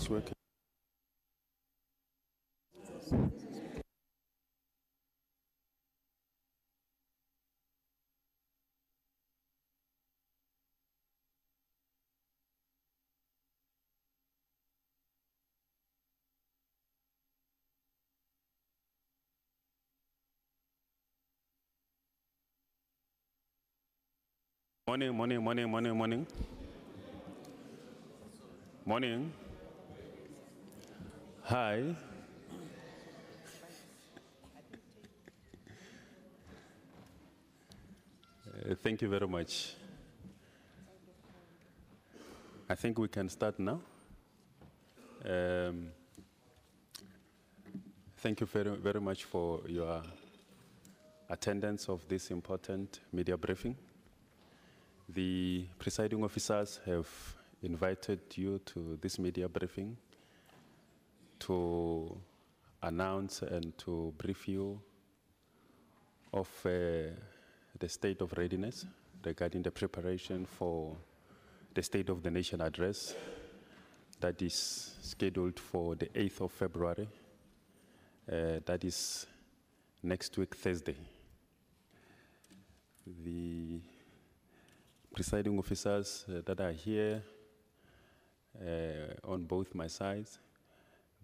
this working? Morning. Morning. Hi. Thank you very much. I think we can start now. Thank you very much for your attendance of this important media briefing. The presiding officers have invited you to this media briefing to announce and to brief you of the state of readiness regarding the preparation for the State of the Nation address that is scheduled for the 8th of February. That is next week, Thursday. The presiding officers that are here on both my sides,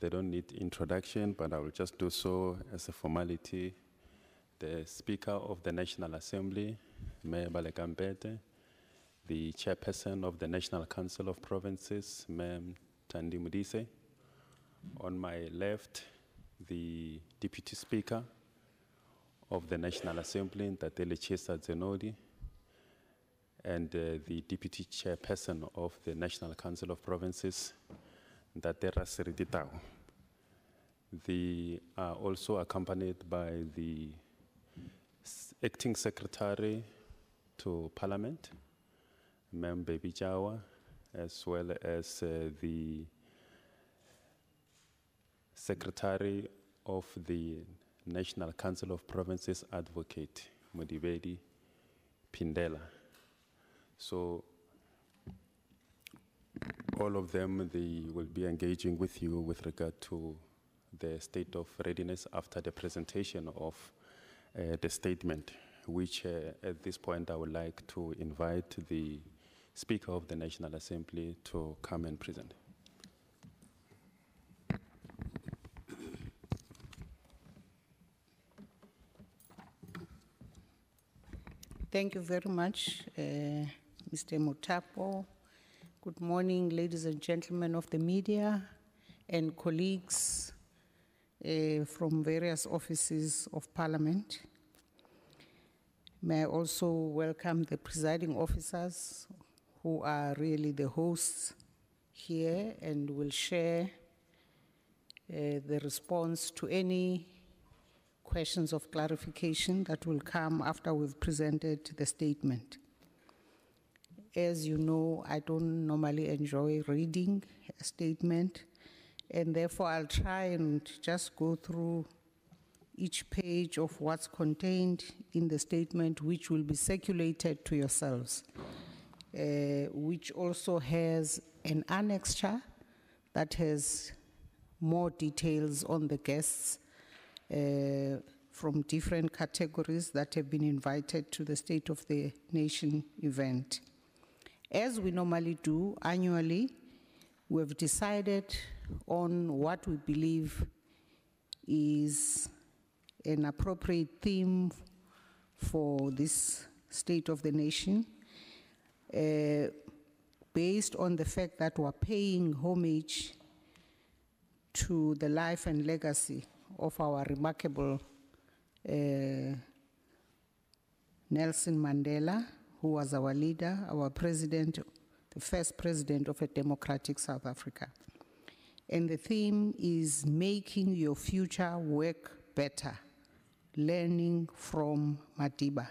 they don't need introduction, but I will just do so as a formality. The Speaker of the National Assembly, Mayor Baleka Mbete, the Chairperson of the National Council of Provinces, Ma'am Thandi Modise. On my left, the Deputy Speaker of the National Assembly, Ntatele Chesa Zenodi, and the Deputy Chairperson of the National Council of Provinces, Ntatera Seriditao. They are also accompanied by the Acting Secretary to Parliament, Ma'am Baby Jawa, as well as the Secretary of the National Council of Provinces Advocate, Modibedi Pindela. So all of them, they will be engaging with you with regard to the state of readiness after the presentation of the statement, which at this point I would like to invite the Speaker of the National Assembly to come and present. Thank you very much, Mr. Mutapo. Good morning, ladies and gentlemen of the media and colleagues from various offices of Parliament. May I also welcome the presiding officers who are really the hosts here and will share the response to any questions of clarification that will come after we've presented the statement. As you know, I don't normally enjoy reading a statement, and therefore I'll try and just go through each page of what's contained in the statement, which will be circulated to yourselves, which also has an annexure that has more details on the guests from different categories that have been invited to the State of the Nation event. As we normally do annually, we have decided on what we believe is an appropriate theme for this State of the Nation, based on the fact that we're paying homage to the life and legacy of our remarkable Nelson Mandela, who was our leader, our president, the first president of a democratic South Africa. And the theme is making your future work better, learning from Madiba.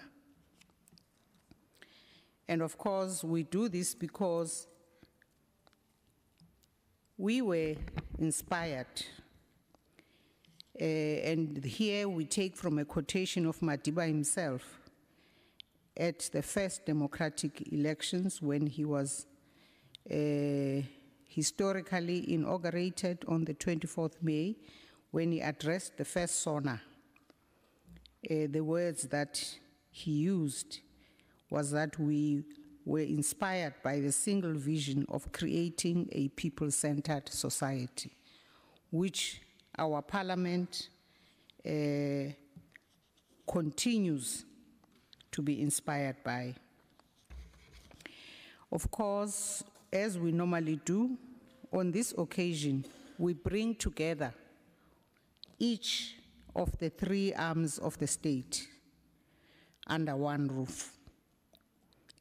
And of course, we do this because we were inspired. And here we take from a quotation of Madiba himself at the first democratic elections when he was, he historically inaugurated on the 24th May when he addressed the first SONA. The words that he used was that we were inspired by the single vision of creating a people-centered society, which our parliament continues to be inspired by. Of course, as we normally do, on this occasion, we bring together each of the three arms of the state under one roof.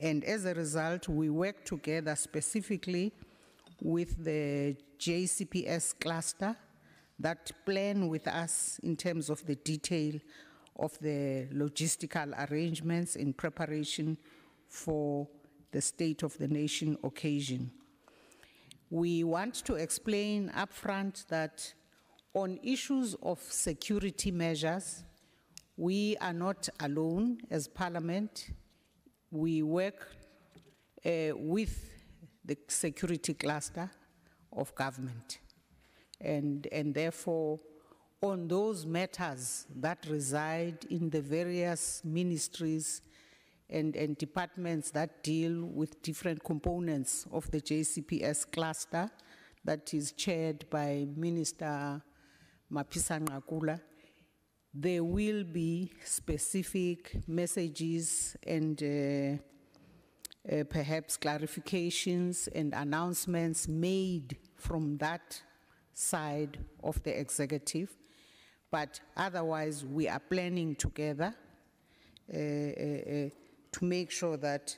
And as a result, we work together specifically with the JCPS cluster that plan with us in terms of the detail of the logistical arrangements in preparation for the State of the Nation occasion. We want to explain upfront that on issues of security measures, we are not alone as Parliament. We work with the security cluster of government. And therefore, on those matters that reside in the various ministries and departments that deal with different components of the JCPS cluster that is chaired by Minister Mapisa-Nqakula, there will be specific messages and perhaps clarifications and announcements made from that side of the executive. But otherwise, we are planning together to make sure that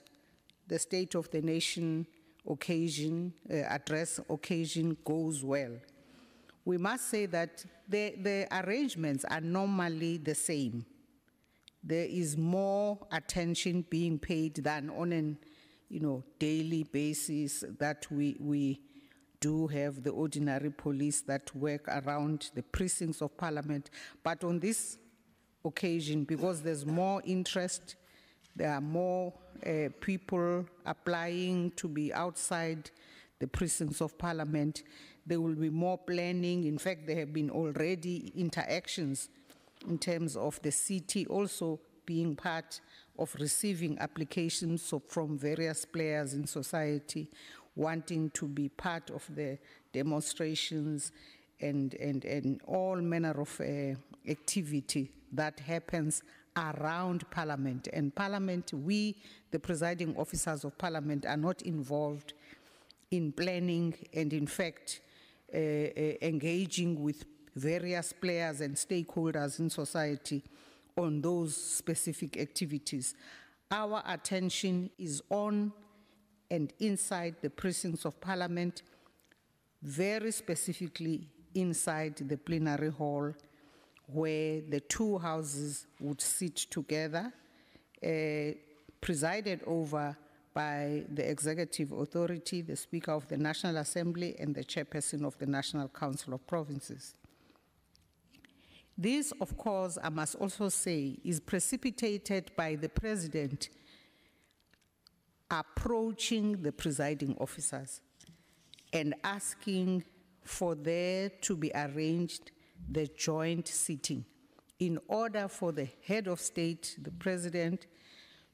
the State of the Nation occasion, address occasion goes well. We must say that the arrangements are normally the same. There is more attention being paid than on an daily basis that we do have the ordinary police that work around the precincts of Parliament. But on this occasion, because there's more interest, there are more people applying to be outside the precincts of Parliament. There will be more planning. In fact, there have been already interactions in terms of the city also being part of receiving applications from various players in society wanting to be part of the demonstrations and all manner of activity that happens around Parliament. And Parliament, we, the presiding officers of Parliament, are not involved in planning and in fact engaging with various players and stakeholders in society on those specific activities. Our attention is on and inside the precincts of Parliament, very specifically inside the plenary hall, where the two houses would sit together, presided over by the executive authority, the Speaker of the National Assembly, and the Chairperson of the National Council of Provinces. This, of course, I must also say, is precipitated by the President approaching the presiding officers and asking for there to be arranged the joint sitting in order for the head of state, the President,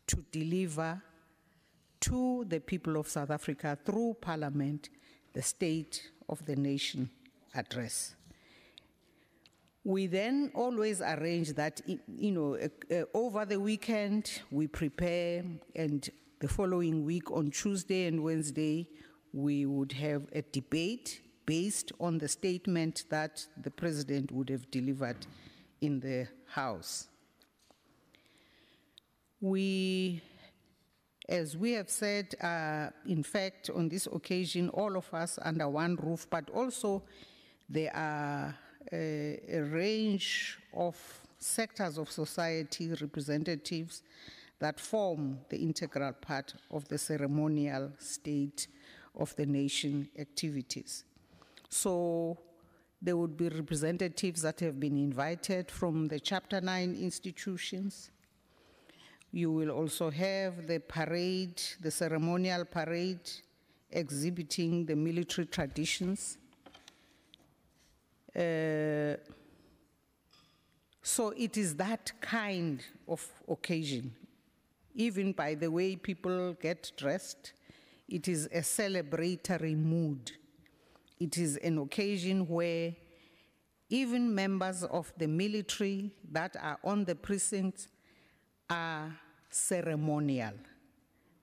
to deliver to the people of South Africa through Parliament the State of the Nation address. We then always arrange that, over the weekend we prepare, and the following week on Tuesday and Wednesday we would have a debate based on the statement that the President would have delivered in the House. As we have said, in fact, on this occasion, all of us under one roof, but also there are a range of sectors of society representatives that form the integral part of the ceremonial State of the Nation activities. So there would be representatives that have been invited from the Chapter 9 institutions. You will also have the parade, the ceremonial parade exhibiting the military traditions. So it is that kind of occasion. Even by the way people get dressed, it is a celebratory mood. It is an occasion where even members of the military that are on the precinct are ceremonial.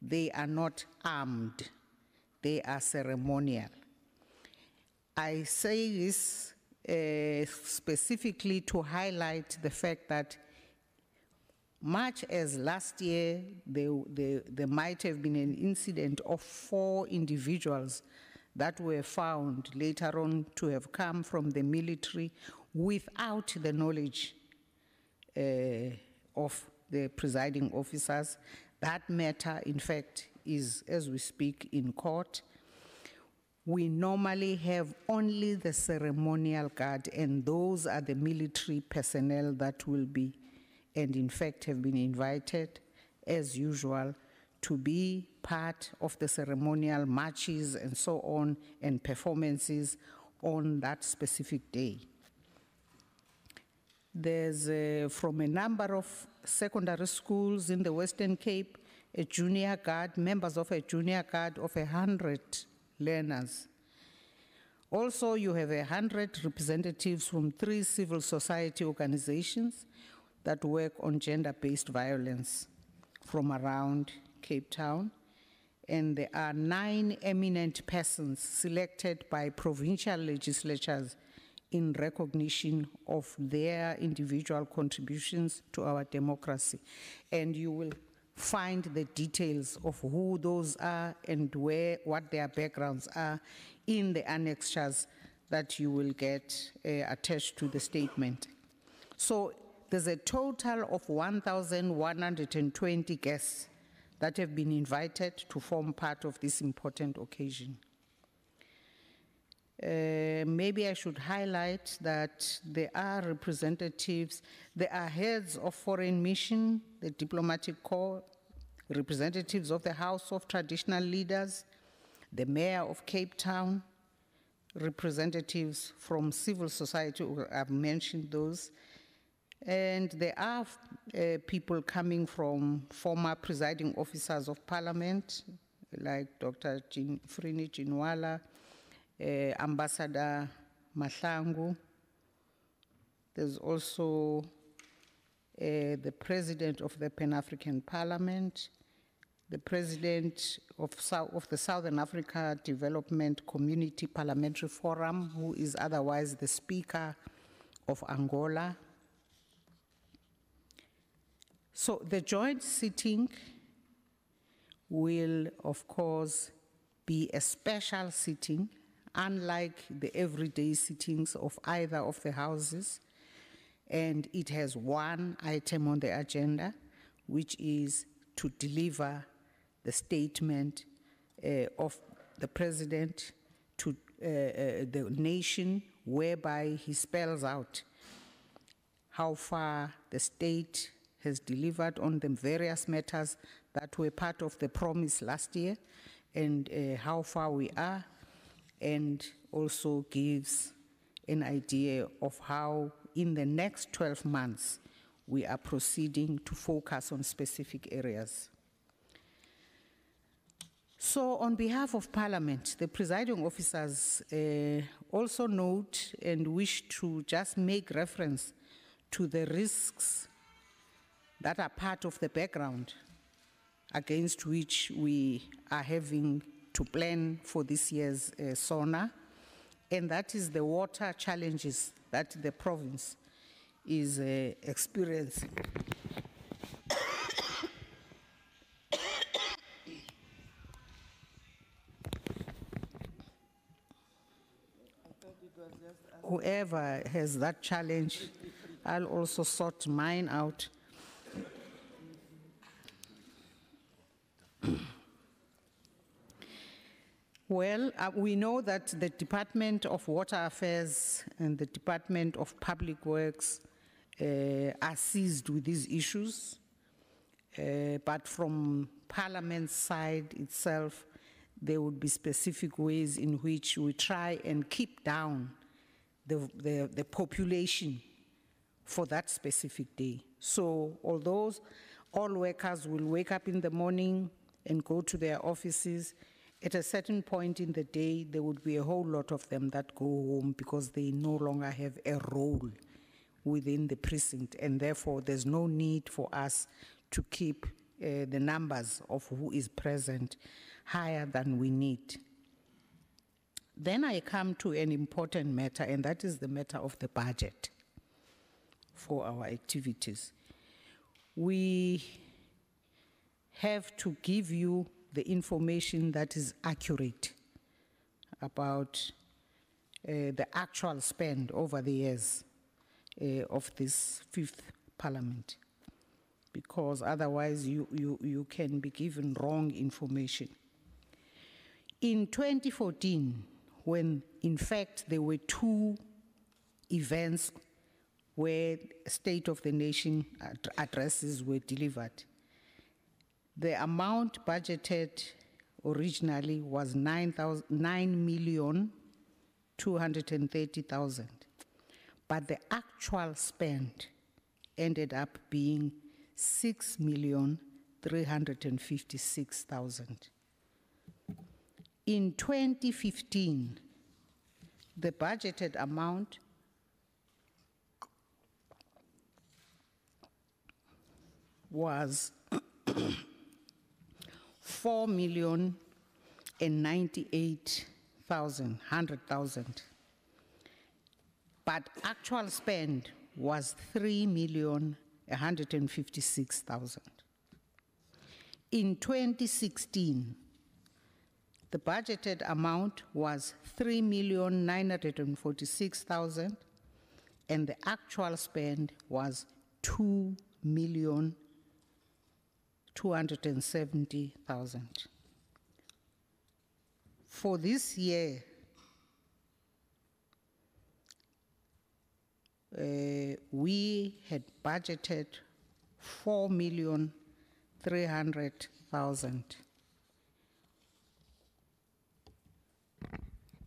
They are not armed. They are ceremonial. I say this specifically to highlight the fact that much as last year there might have been an incident of 4 individuals that were found later on to have come from the military without the knowledge of the presiding officers. That matter, in fact, is, as we speak, in court. We normally have only the ceremonial guard, and those are the military personnel that will be, and in fact have been invited, as usual, to be part of the ceremonial marches and so on, and performances on that specific day. There's, from a number of secondary schools in the Western Cape, a junior guard, members of a junior guard of 100 learners. Also, you have 100 representatives from 3 civil society organizations that work on gender-based violence from around Cape Town. And there are 9 eminent persons selected by provincial legislatures in recognition of their individual contributions to our democracy. And you will find the details of who those are and what their backgrounds are in the annexures that you will get attached to the statement. So there's a total of 1,120 guests that have been invited to form part of this important occasion. Maybe I should highlight that there are representatives, there are heads of foreign mission, the diplomatic corps, representatives of the House of Traditional Leaders, the Mayor of Cape Town, representatives from civil society, I've mentioned those, and there are people coming from former presiding officers of Parliament, like Dr. Frini Jinwala, Ambassador Mahlangu. There's also the President of the Pan-African Parliament, the President of the Southern Africa Development Community Parliamentary Forum, who is otherwise the Speaker of Angola. So the joint sitting will, of course, be a special sitting, unlike the everyday sittings of either of the houses. And it has one item on the agenda, which is to deliver the statement of the President to the nation, whereby he spells out how far the state has delivered on the various matters that were part of the promise last year, and how far we are, and also gives an idea of how in the next 12 months we are proceeding to focus on specific areas. So on behalf of Parliament, the presiding officers also note and wish to just make reference to the risks that are part of the background against which we are having to plan for this year's SONA, and that is the water challenges that the province is experiencing. Whoever has that challenge, I'll also sort mine out. Well, we know that the Department of Water Affairs and the Department of Public Works are seized with these issues, but from Parliament's side itself, there would be specific ways in which we try and keep down the population for that specific day. So although all workers will wake up in the morning and go to their offices, at a certain point in the day, there would be a whole lot of them that go home because they no longer have a role within the precinct, and therefore there's no need for us to keep the numbers of who is present higher than we need. Then I come to an important matter, and that is the matter of the budget for our activities. We have to give you the information that is accurate about the actual spend over the years of this 5th Parliament, because otherwise you can be given wrong information. In 2014, when in fact there were 2 events where State of the Nation addresses were delivered, the amount budgeted originally was 9,230,000, but the actual spend ended up being 6,356,000. In 2015, the budgeted amount was 4,098,100,000, but actual spend was 3,156,000. In 2016, the budgeted amount was 3,946,000, and the actual spend was 2,270,000. For this year, we had budgeted 4,300,000.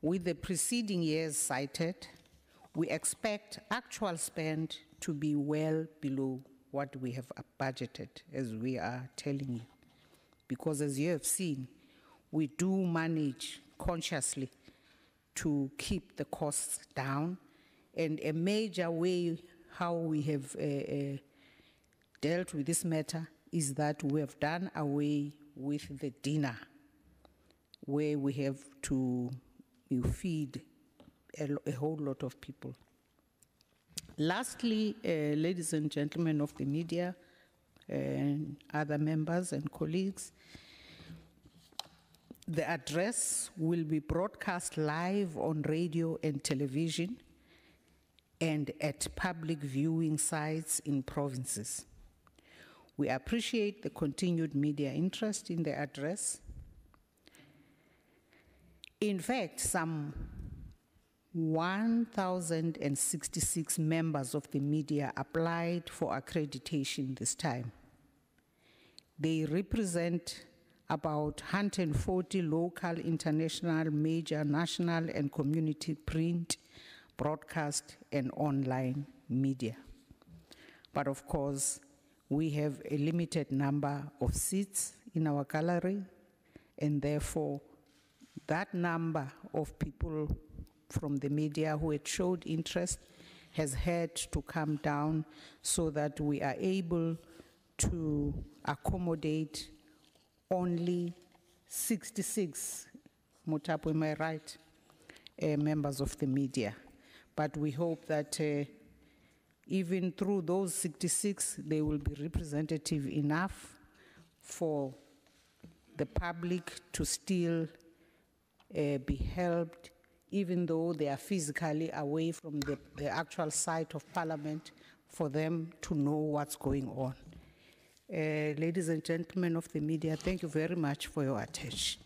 With the preceding years cited, we expect actual spend to be well below what we have budgeted, as we are telling you. Because as you have seen, we do manage consciously to keep the costs down, and a major way how we have dealt with this matter is that we have done away with the dinner, where we have to feed a whole lot of people. Lastly, ladies and gentlemen of the media and other members and colleagues, the address will be broadcast live on radio and television and at public viewing sites in provinces. We appreciate the continued media interest in the address. In fact, some 1,066 members of the media applied for accreditation this time. They represent about 140 local, international, major, national, and community print, broadcast, and online media. But of course, we have a limited number of seats in our gallery, and therefore, that number of people from the media who had showed interest has had to come down so that we are able to accommodate only 66, Mutapo, am I right, members of the media. But we hope that even through those 66, they will be representative enough for the public to still be helped, even though they are physically away from the actual site of Parliament, for them to know what's going on. Ladies and gentlemen of the media, thank you very much for your attention.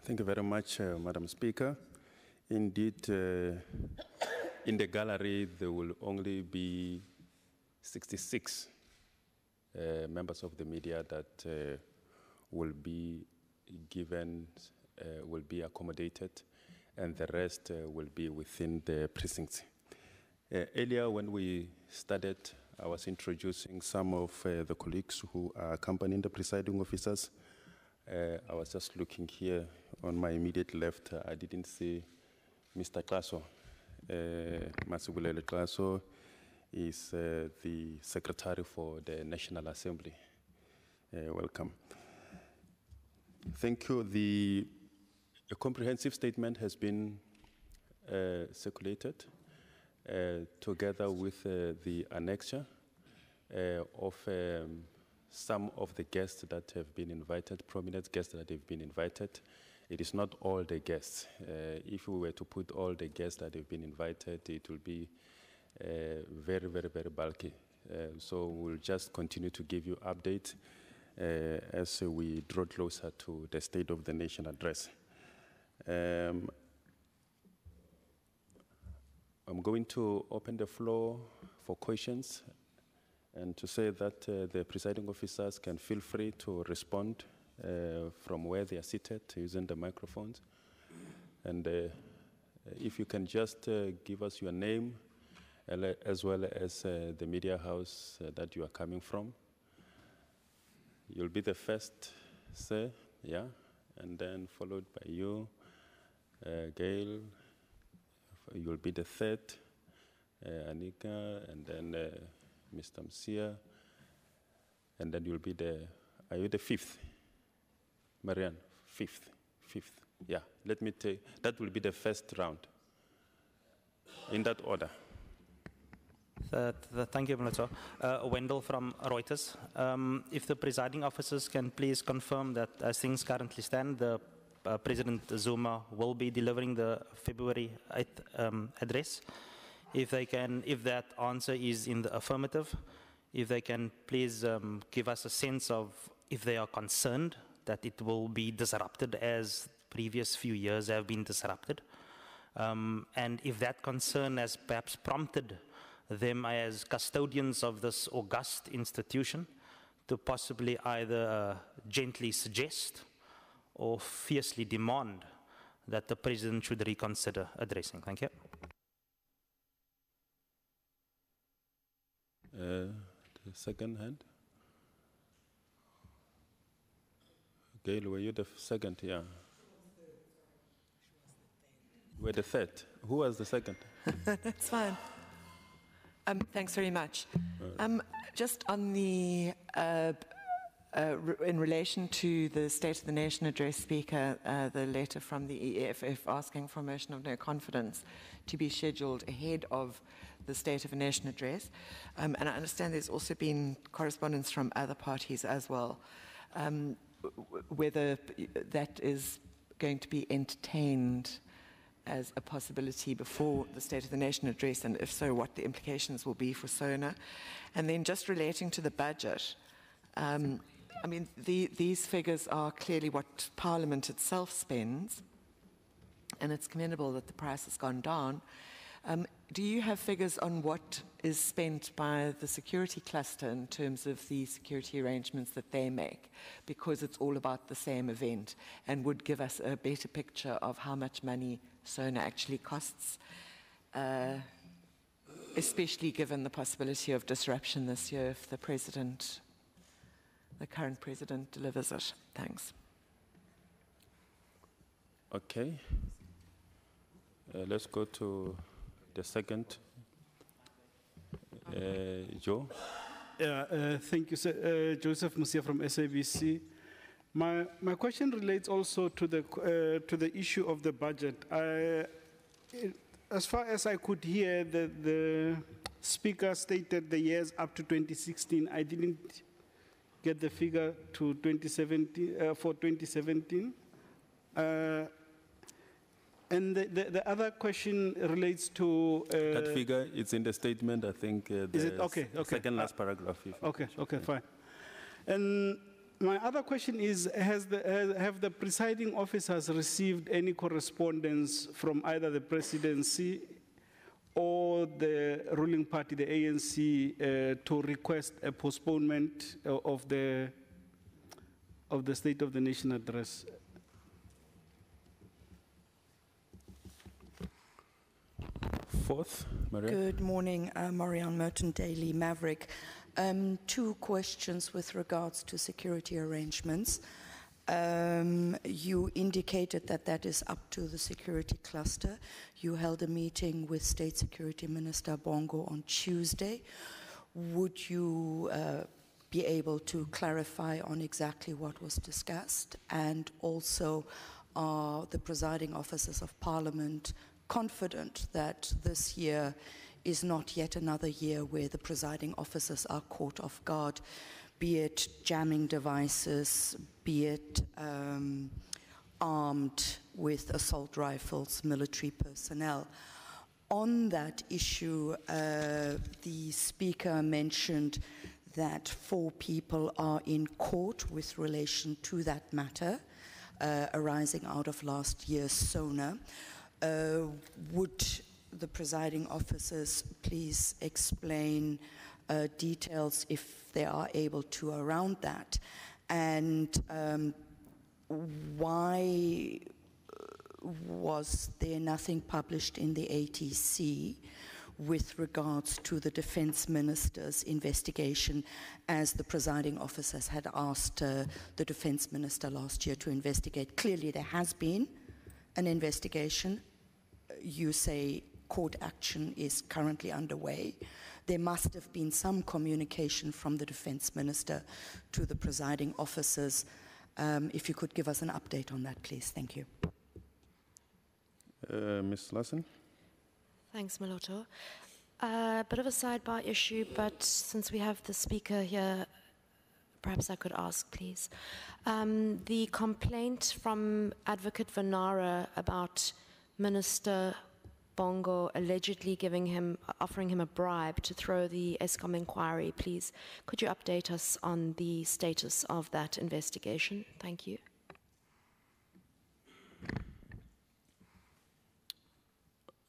Thank you very much, Madam Speaker. Indeed, in the gallery, there will only be 66 members of the media that will be given, will be accommodated, and the rest will be within the precincts. Earlier, when we started, I was introducing some of the colleagues who are accompanying the presiding officers. I was just looking here on my immediate left. I didn't see Mr. Klaso. Masibulele Klaso is the secretary for the National Assembly. Welcome. Thank you. A comprehensive statement has been circulated together with the annexure of some of the guests that have been invited, prominent guests that have been invited. It is not all the guests. If we were to put all the guests that have been invited, it will be very, very, very bulky. So we'll just continue to give you updates as we draw closer to the State of the Nation address. I'm going to open the floor for questions and to say that the presiding officers can feel free to respond from where they are seated using the microphones. And if you can just give us your name as well as the media house that you are coming from. You'll be the first, sir, yeah, and then followed by you, Gail. You'll be the third, Anika, and then Mr. Msia, and then you'll be are you the fifth? Marianne, fifth, yeah. Let me take, that will be the first round, in that order. Thank you, Minister. Wendell from Reuters. If the presiding officers can please confirm that as things currently stand, President Zuma will be delivering the February 8th address. If that answer is in the affirmative, if they can please give us a sense of if they are concerned that it will be disrupted as previous few years have been disrupted. And if that concern has perhaps prompted them as custodians of this august institution to possibly either gently suggest or fiercely demand that the President should reconsider addressing. Thank you. The second hand. Gail, were you the second? Yeah. You were the third. Who was the second? That's fine. Thanks very much. Just on the in relation to the State of the Nation address, Speaker, the letter from the EFF asking for a motion of no confidence to be scheduled ahead of the State of the Nation address. And I understand there's also been correspondence from other parties as well. Whether that is going to be entertained as a possibility before the State of the Nation address, and if so, what the implications will be for SONA. And then just relating to the budget, I mean, these figures are clearly what Parliament itself spends, and it's commendable that the price has gone down. Do you have figures on what is spent by the security cluster in terms of the security arrangements that they make? Because it's all about the same event and would give us a better picture of how much money SONA actually costs, especially given the possibility of disruption this year if the current president delivers it. Thanks. Okay. Let's go to the second. Joe? Yeah, thank you, sir. Joseph Musia from SABC. My question relates also to the issue of the budget. As far as I could hear, the speaker stated the years up to 2016. I didn't get the figure to 2017 for 2017. And the other question relates to... that figure, it's in the statement, I think. Is it? Okay, okay. Second last paragraph. Okay, fine. And My other question is, have the presiding officers received any correspondence from either the presidency or the ruling party, the ANC, to request a postponement of the State of the Nation address? Fourth, Maria. Good morning, Marianne Merton, Daily Maverick. Two questions with regards to security arrangements. You indicated that that is up to the security cluster. You held a meeting with State Security Minister Bongo on Tuesday. Would you be able to clarify on exactly what was discussed? And also, are the presiding officers of Parliament confident that this year is not yet another year where the presiding officers are caught off guard, be it jamming devices, be it armed with assault rifles, military personnel? On that issue, the speaker mentioned that 4 people are in court with relation to that matter arising out of last year's SONA. Would the presiding officers please explain details, if they are able to, around that? And why was there nothing published in the ATC with regards to the defense minister's investigation, as the presiding officers had asked the defense minister last year to investigate? Clearly there has been an investigation. You say court action is currently underway. There must have been some communication from the defense minister to the presiding officers. If you could give us an update on that, please. Thank you. Ms. Larson. Thanks, Maloto. Bit of a sidebar issue, but since we have the speaker here, perhaps I could ask, please. The complaint from Advocate Vanara about Minister Bongo allegedly offering him a bribe to throw the ESCOM inquiry, please. Could you update us on the status of that investigation? Thank you.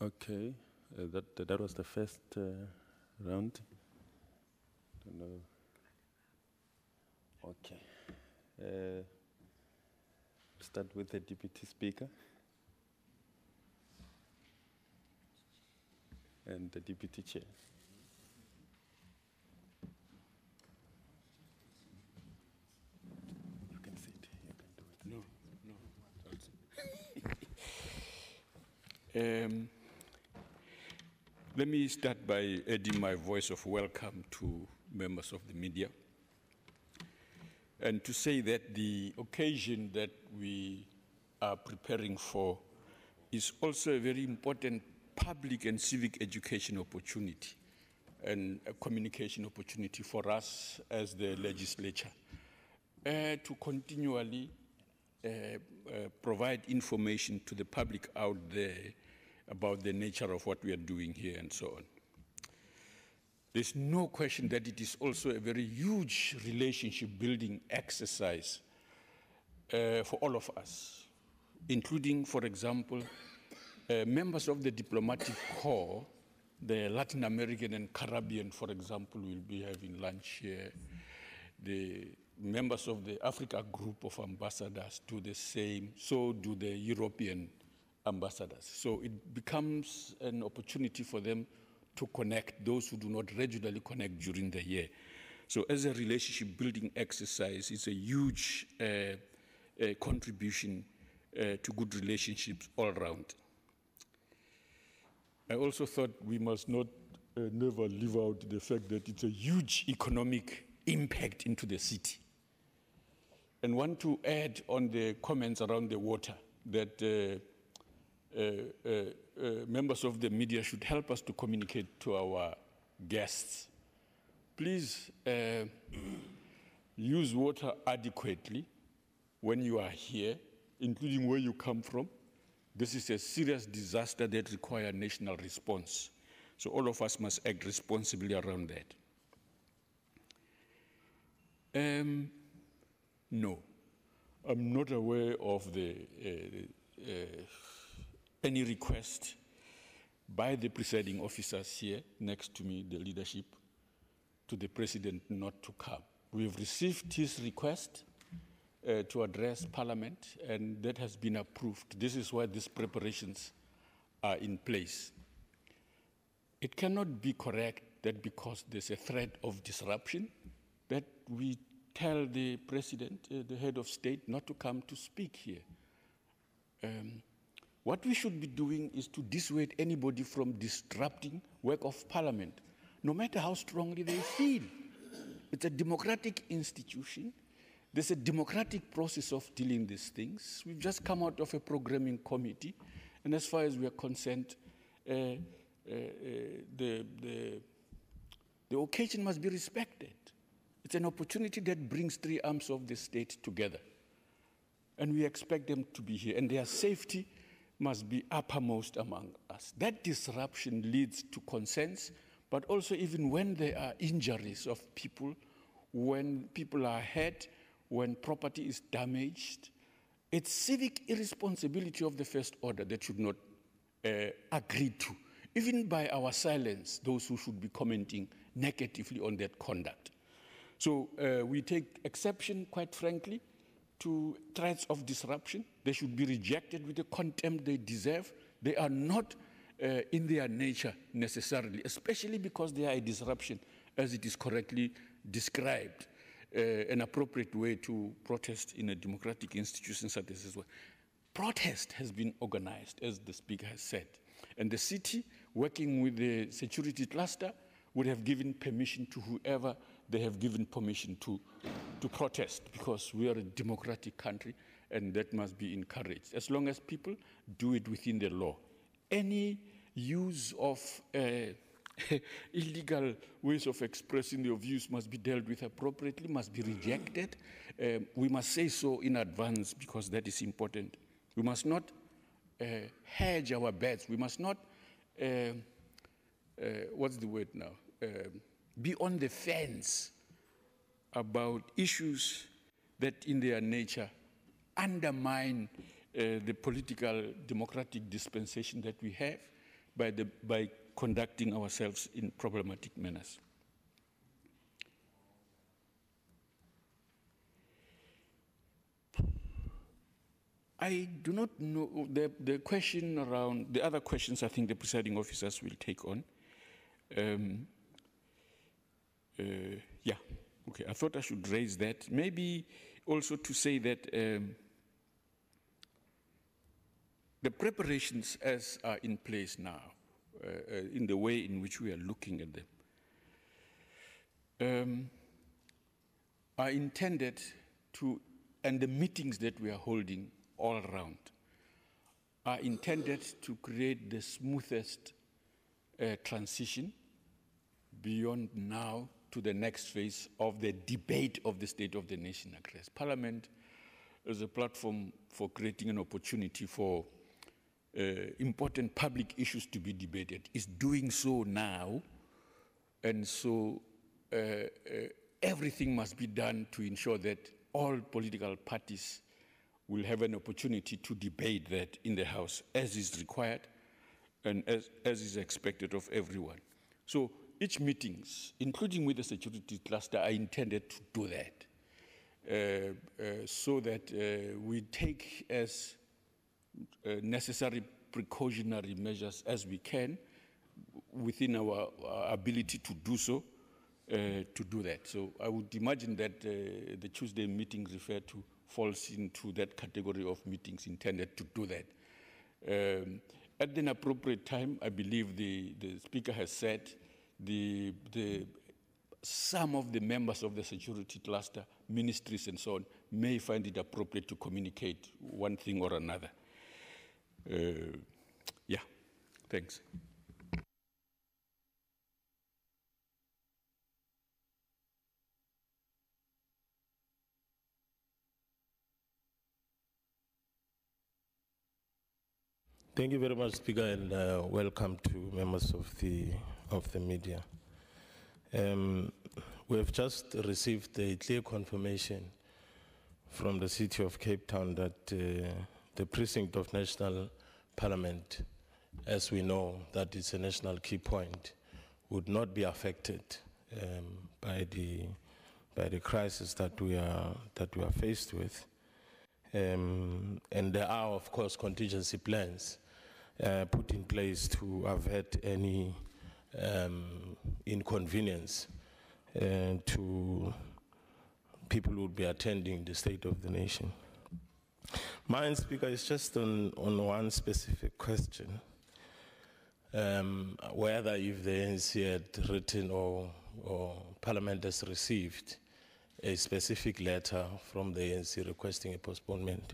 Okay, that was the first round. Don't know. Okay. Start with the Deputy Speaker and the Deputy Chair. You can sit. You can do it. No. Let me start by adding my voice of welcome to members of the media, and to say that the occasion that we are preparing for is also a very important public and civic education opportunity and a communication opportunity for us as the legislature to continually provide information to the public out there about the nature of what we are doing here and so on. There's no question that it is also a very huge relationship building exercise for all of us, including, for example, members of the diplomatic corps. The Latin American and Caribbean, for example, will be having lunch here. The members of the Africa group of ambassadors do the same, so do the European ambassadors. So it becomes an opportunity for them to connect those who do not regularly connect during the year. So as a relationship building exercise, it's a huge contribution to good relationships all around. I also thought we must not never leave out the fact that it's a huge economic impact into the city. And want to add on the comments around the water that members of the media should help us to communicate to our guests. Please use water adequately when you are here, including where you come from. This is a serious disaster that requires national response. So all of us must act responsibly around that. no. I'm not aware of any request by the presiding officers here next to me, the leadership, to the president not to come. We have received his request to address Parliament, and that has been approved. This is why these preparations are in place. It cannot be correct that because there's a threat of disruption, that we tell the president, the head of state, not to come to speak here. What we should be doing is to dissuade anybody from disrupting work of Parliament, no matter how strongly they feel. It's a democratic institution. There's a democratic process of dealing with these things. We've just come out of a programming committee, and as far as we are concerned, the occasion must be respected. It's an opportunity that brings three arms of the state together, and we expect them to be here, and their safety must be uppermost among us. That disruption leads to concerns, but also even when there are injuries of people, when people are hurt, when property is damaged, it's civic irresponsibility of the first order that should not agree to, even by our silence, those who should be commenting negatively on that conduct. So we take exception, quite frankly, to threats of disruption. They should be rejected with the contempt they deserve. They are not in their nature necessarily, especially because they are a disruption, as it is correctly described, an appropriate way to protest in a democratic institution such as this one. Protest has been organized, as the speaker has said, and the city, working with the security cluster, would have given permission to whoever they have given permission to protest, because we are a democratic country, and that must be encouraged, as long as people do it within the law. Any use of illegal ways of expressing your views must be dealt with appropriately, must be rejected. We must say so in advance, because that is important. We must not hedge our bets. We must not, what's the word now? Be on the fence about issues that in their nature undermine the political democratic dispensation that we have by conducting ourselves in problematic manners. I do not know the question around the other questions. I think the presiding officers will take on. Yeah, okay, I thought I should raise that. Maybe also to say that the preparations as are in place now, in the way in which we are looking at them, are intended to, and the meetings that we are holding all around, are intended to create the smoothest transition beyond now to the next phase of the debate of the State of the Nation address. Parliament is a platform for creating an opportunity for important public issues to be debated. It's doing so now, and so everything must be done to ensure that all political parties will have an opportunity to debate that in the House as is required and as is expected of everyone. So each meetings, including with the security cluster, are intended to do that, so that we take as necessary precautionary measures as we can within our ability to do so, to do that. So I would imagine that the Tuesday meeting referred to falls into that category of meetings intended to do that. At an appropriate time, I believe the speaker has said some of the members of the security cluster, ministries and so on, may find it appropriate to communicate one thing or another. Yeah, thanks. Thank you very much, Speaker, and welcome to members of the media. We have just received a clear confirmation from the city of Cape Town that the precinct of National Parliament, as we know that it's a national key point, would not be affected by the crisis that we are faced with. And there are, of course, contingency plans put in place to avert any inconvenience to people who would be attending the State of the Nation. Mine, Speaker, is just on one specific question, whether if the ANC had written or Parliament has received a specific letter from the ANC requesting a postponement.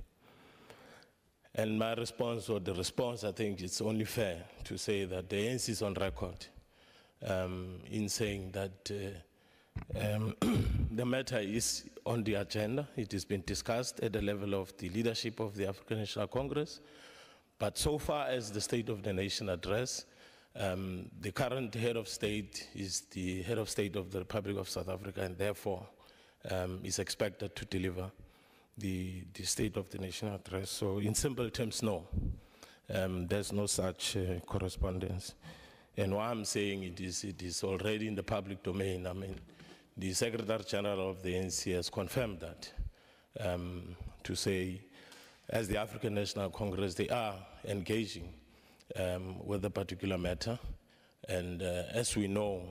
And my response, or the response, I think it's only fair to say that the ANC is on record in saying that the matter is on the agenda. It has been discussed at the level of the leadership of the African National Congress. But so far as the State of the Nation address, the current head of state is the head of state of the Republic of South Africa, and therefore is expected to deliver the State of the Nation address. So in simple terms, no. There's no such correspondence. And why I'm saying it is already in the public domain. I mean, the Secretary General of the ANC has confirmed that, to say, as the African National Congress, they are engaging with a particular matter. And as we know,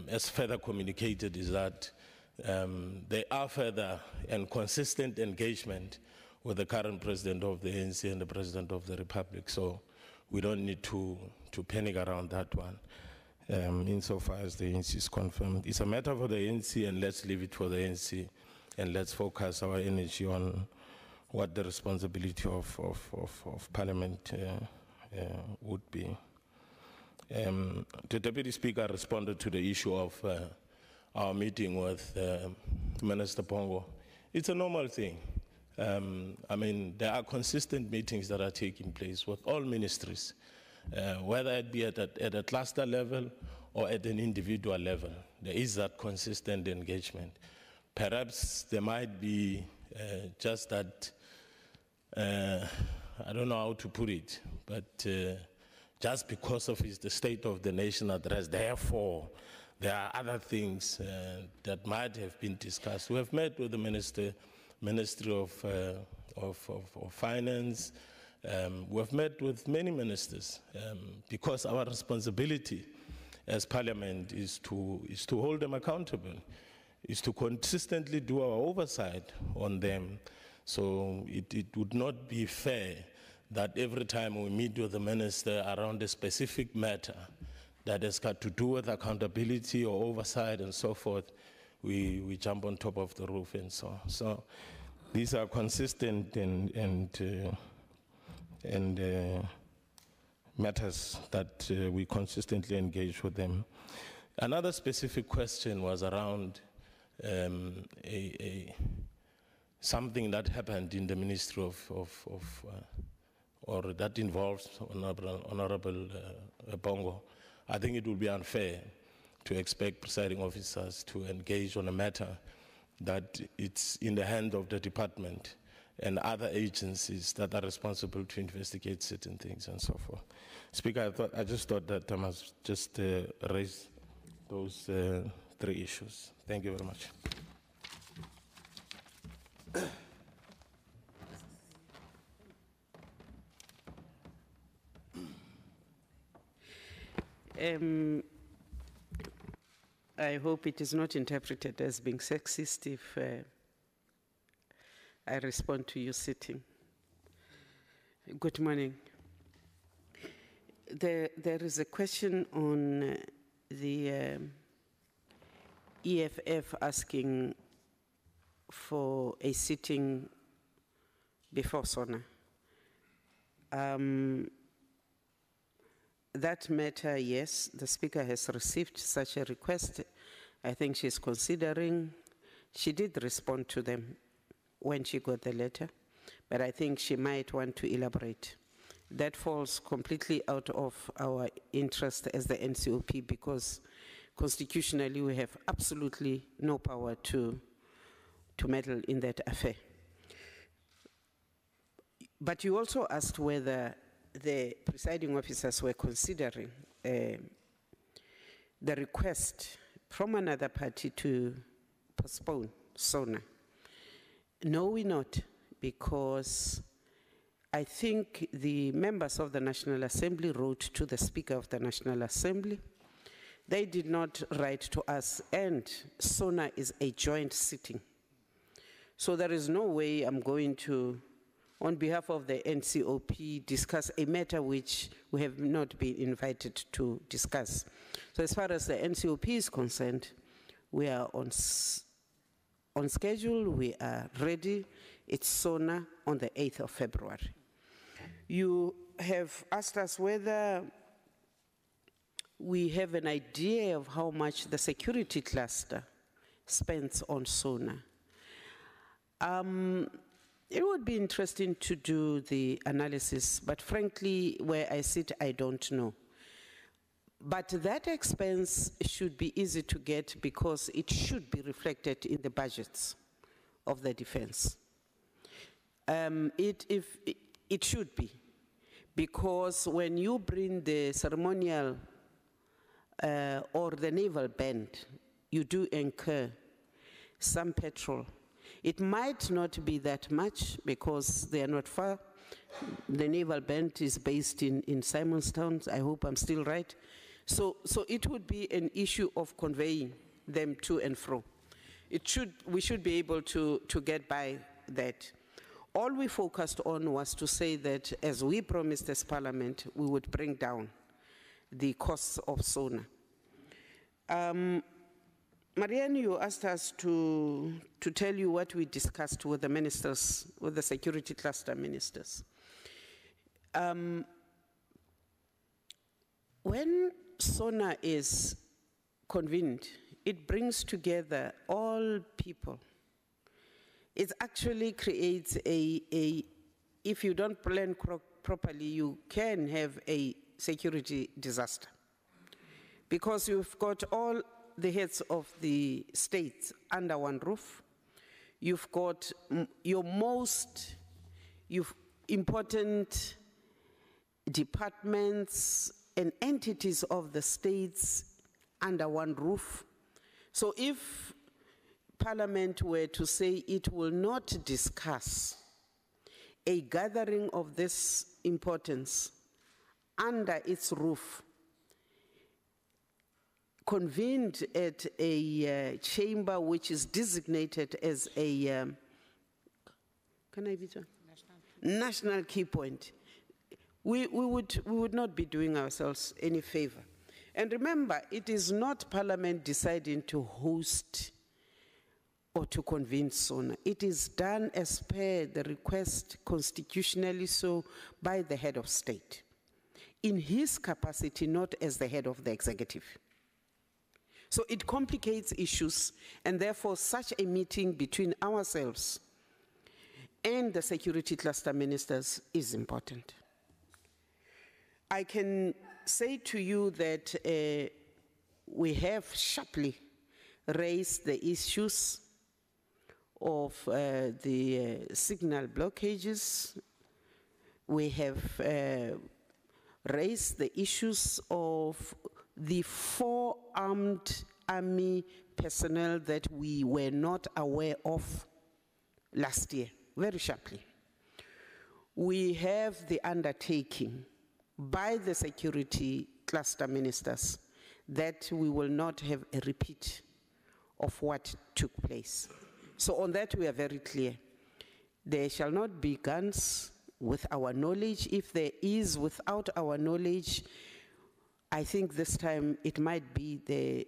as further communicated, is that there are further and consistent engagement with the current president of the ANC and the president of the Republic. So we don't need to panic around that one, insofar as the ANC is confirmed. It's a matter for the ANC, and let's leave it for the ANC, and let's focus our energy on what the responsibility of Parliament would be. The Deputy Speaker responded to the issue of our meeting with Minister Pongo. It's a normal thing. I mean, there are consistent meetings that are taking place with all ministries, whether it be at a cluster level or at an individual level. There is that consistent engagement. Perhaps there might be just that, I don't know how to put it, but just because of the State of the Nation address, therefore, there are other things that might have been discussed. We have met with the Ministry of Finance. We have met with many ministers because our responsibility as Parliament is to hold them accountable, is to consistently do our oversight on them. So it would not be fair that every time we meet with the minister around a specific matter that has got to do with accountability or oversight and so forth, we jump on top of the roof and so on. So these are consistent and matters that we consistently engage with them. Another specific question was around something that happened in the Ministry or that involves Honorable Bongo. I think it would be unfair to expect presiding officers to engage on a matter that it's in the hand of the department and other agencies that are responsible to investigate certain things and so forth. Speaker, I just thought that I must just raise those three issues. Thank you very much. I hope it is not interpreted as being sexist if I respond to you sitting. Good morning. There is a question on the EFF asking for a sitting before SONA. That matter, yes, the Speaker has received such a request. I think she's considering. She did respond to them when she got the letter, but I think she might want to elaborate. That falls completely out of our interest as the NCOP because constitutionally we have absolutely no power to meddle in that affair. But you also asked whether the presiding officers were considering the request from another party to postpone SONA. No, we're not, because I think the members of the National Assembly wrote to the Speaker of the National Assembly. They did not write to us, and SONA is a joint sitting. So there is no way I'm going to, on behalf of the NCOP, discuss a matter which we have not been invited to discuss. So as far as the NCOP is concerned, we are on schedule, we are ready. It's SONA on the 8th of February. You have asked us whether we have an idea of how much the security cluster spends on SONA. It would be interesting to do the analysis, but frankly, where I sit, I don't know. But that expense should be easy to get because it should be reflected in the budgets of the defense. It should be, because when you bring the ceremonial or the naval band, you do incur some petrol. It might not be that much because they are not far. The naval band is based in Simonstown. I hope I'm still right. So it would be an issue of conveying them to and fro. We should be able to get by that. All we focused on was to say that, as we promised as Parliament, we would bring down the costs of SONA. Marianne, you asked us to tell you what we discussed with the ministers, with the security cluster ministers. When SONA is convened, it brings together all people. It actually creates if you don't plan properly, you can have a security disaster. Because you've got all the heads of the states under one roof. You've got your most important departments and entities of the states under one roof. So if Parliament were to say it will not discuss a gathering of this importance under its roof, convened at a chamber which is designated as a national key point, we would not be doing ourselves any favor. And remember, it is not Parliament deciding to host or to convene SONA. It is done as per the request, constitutionally so, by the head of state, in his capacity, not as the head of the executive. So it complicates issues, and therefore such a meeting between ourselves and the security cluster ministers is important. I can say to you that we have sharply raised the issues of the signal blockages. We have raised the issues of the 4 armed army personnel that we were not aware of last year, very sharply. We have the undertaking by the security cluster ministers that we will not have a repeat of what took place. So on that we are very clear. There shall not be guns with our knowledge. If there is without our knowledge, I think this time it might be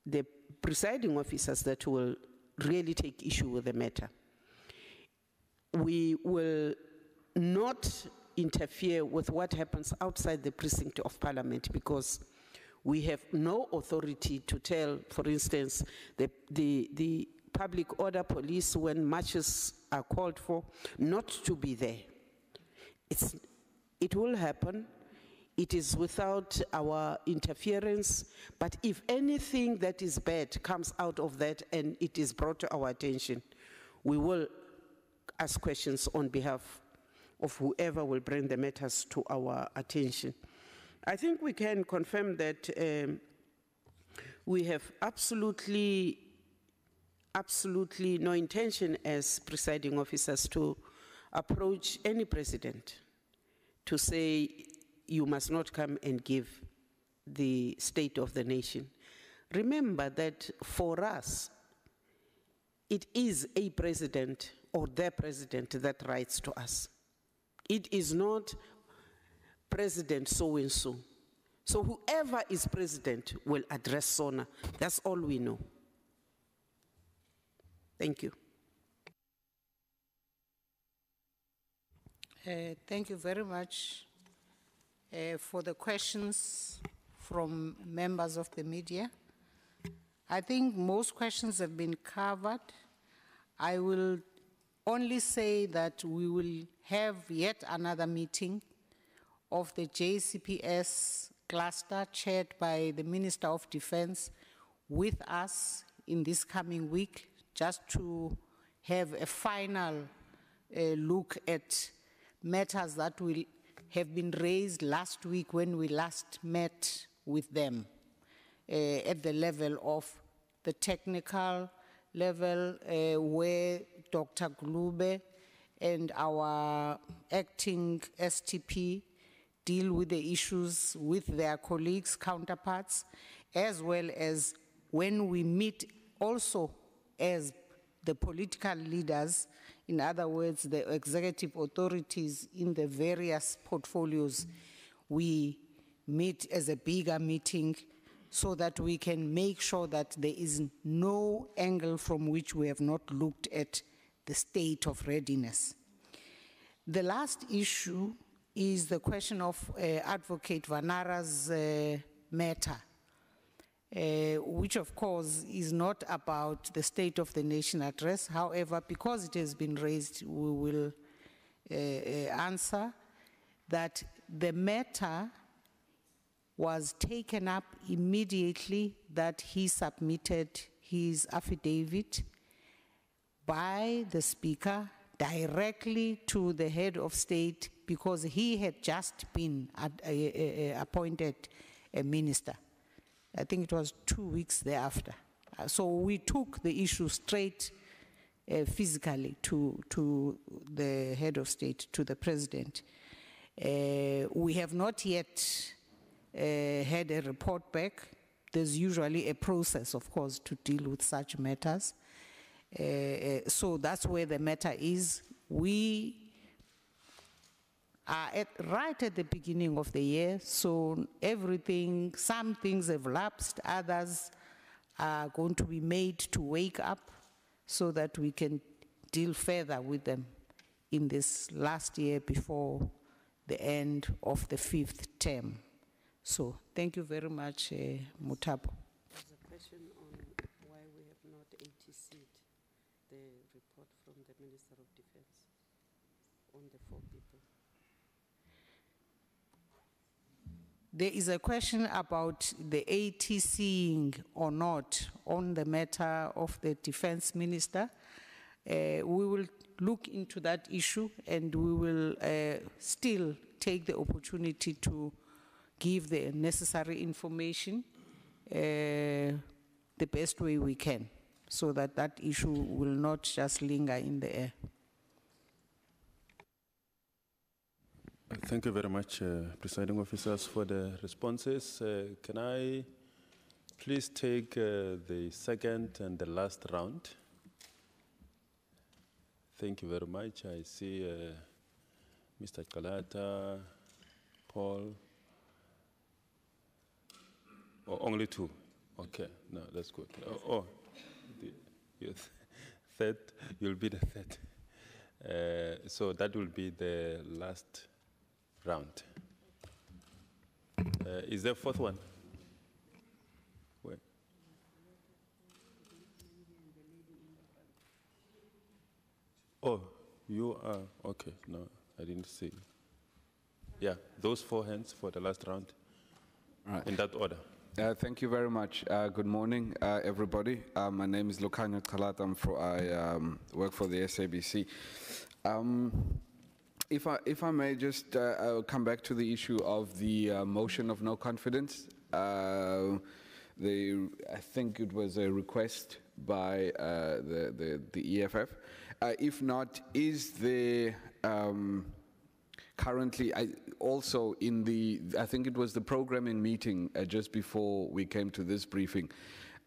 the presiding officers that will really take issue with the matter. We will not interfere with what happens outside the precinct of Parliament because we have no authority to tell, for instance, the public order police when marches are called for not to be there. It will happen. It is without our interference, but if anything that is bad comes out of that and it is brought to our attention, we will ask questions on behalf of whoever will bring the matters to our attention. I think we can confirm that we have absolutely no intention as presiding officers to approach any president to say, you must not come and give the state of the nation. Remember that for us, it is a president or the president that writes to us. It is not President so-and-so. So whoever is president will address SONA. That's all we know. Thank you. Thank you very much for the questions from members of the media. I think most questions have been covered. I will only say that we will have yet another meeting of the JCPS cluster chaired by the Minister of Defense with us in this coming week, just to have a final look at matters that will have been raised last week when we last met with them at the level of the technical level where Dr. Glube and our acting STP deal with the issues with their colleagues, counterparts, as well as when we meet also as the political leaders, in other words, the executive authorities in the various portfolios, we meet as a bigger meeting so that we can make sure that there is no angle from which we have not looked at the state of readiness. The last issue is the question of Advocate Vanara's matter, which of course is not about the State of the Nation address. However, because it has been raised, we will answer that the matter was taken up immediately that he submitted his affidavit by the Speaker directly to the head of state because he had just been appointed a minister. I think it was 2 weeks thereafter. So we took the issue straight physically to the head of state, to the president. We have not yet had a report back. There's usually a process, of course, to deal with such matters. So that's where the matter is. We are right at the beginning of the year, so everything, some things have lapsed, others are going to be made to wake up so that we can deal further with them in this last year before the end of the 5th term. So thank you very much, Mutapo. There's a question on why we have not ATC'd the report from the Minister of Defense on the 4 people. There is a question about the ATCing or not on the matter of the defense minister. We will look into that issue and we will still take the opportunity to give the necessary information the best way we can so that that issue will not just linger in the air. Thank you very much, presiding officers, for the responses. Can I please take the second and the last round? Thank you very much. I see Mr. Kalata, Paul. Oh, only 2. Okay, no, that's good. Third, you'll be the third. So that will be the last round. Is there a 4th one? Where? Oh, you are, okay, no, I didn't see. Yeah, those 4 hands for the last round. Right. In that order. Thank you very much. Good morning, everybody. My name is Lukhanya Khalat. I work for the SABC. If I may just come back to the issue of the motion of no confidence. I think it was a request by the EFF. If not, is there currently, also in I think it was the programming meeting just before we came to this briefing,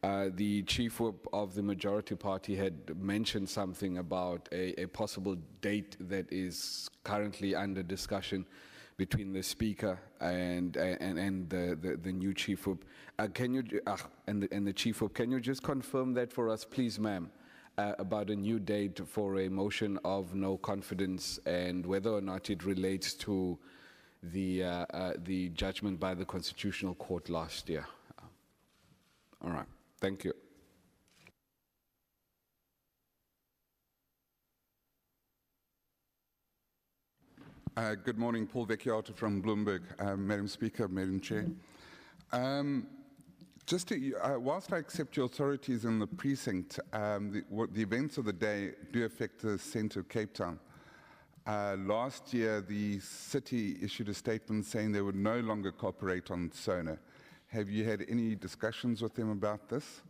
the chief whip of the majority party had mentioned something about a possible date that is currently under discussion between the speaker and the new chief whip. Can you and the chief whip? Can you just confirm that for us, please, ma'am? About a new date for a motion of no confidence and whether or not it relates to the judgment by the Constitutional Court last year. All right, thank you. Good morning, Paul Vecchiato from Bloomberg. Madam Speaker, Madam Chair. Just to, whilst I accept your authorities in the precinct, the events of the day do affect the centre of Cape Town. Last year, the city issued a statement saying they would no longer cooperate on SONA. Have you had any discussions with them about this?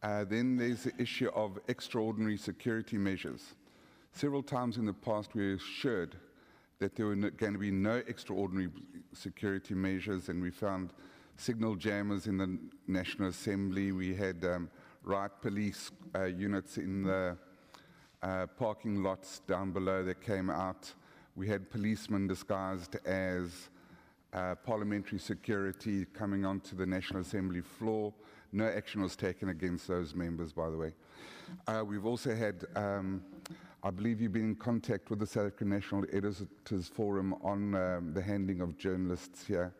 Then there's the issue of extraordinary security measures. Several times in the past, we were assured that there were going to be no extraordinary security measures, and we found signal jammers in the National Assembly. We had riot police units in the parking lots down below that came out. We had policemen disguised as parliamentary security coming onto the National Assembly floor. No action was taken against those members, by the way. We've also had, I believe you've been in contact with the South African National Editors Forum on the handling of journalists here.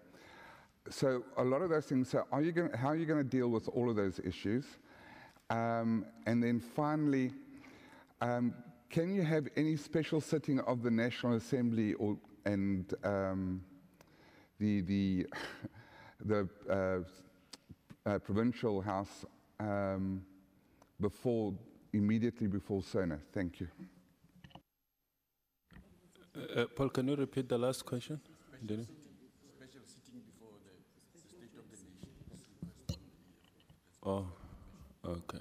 So a lot of those things, so how are you going to deal with all of those issues? And then finally, can you have any special sitting of the National Assembly and the Provincial House immediately before SONA? Thank you. Paul, can you repeat the last question? Oh, okay.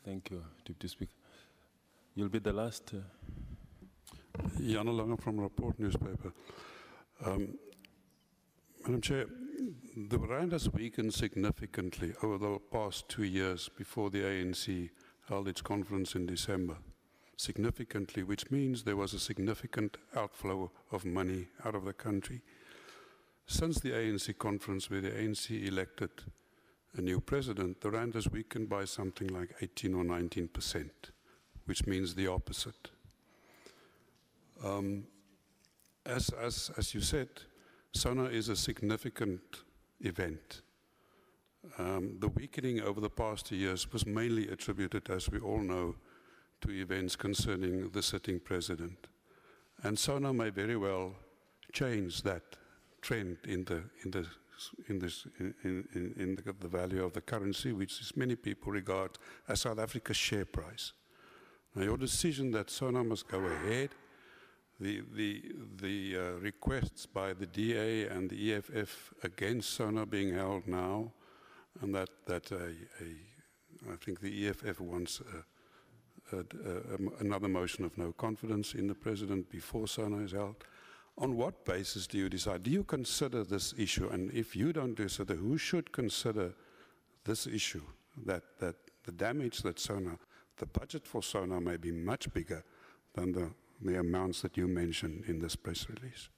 Thank you, Deputy Speaker. You'll be the last. Jan Lange from Rapport newspaper. Madam Chair, the rand has weakened significantly over the past 2 years before the ANC held its conference in December. Significantly, which means there was a significant outflow of money out of the country. Since the ANC conference where the ANC elected a new president, the rand has weakened by something like 18 or 19%, which means the opposite. As you said, SONA is a significant event. The weakening over the past 2 years was mainly attributed, as we all know, to events concerning the sitting president. And SONA may very well change that trend in the value of the currency, which many people regard as South Africa's share price. Now, your decision that SONA must go ahead, the requests by the DA and the EFF against SONA being held now, and that I think the EFF wants another motion of no confidence in the president before SONA is held. On what basis do you decide? Do you consider this issue? And if you don't consider, who should consider this issue? That the damage that SONA, the budget for SONA may be much bigger than the amounts that you mentioned in this press release.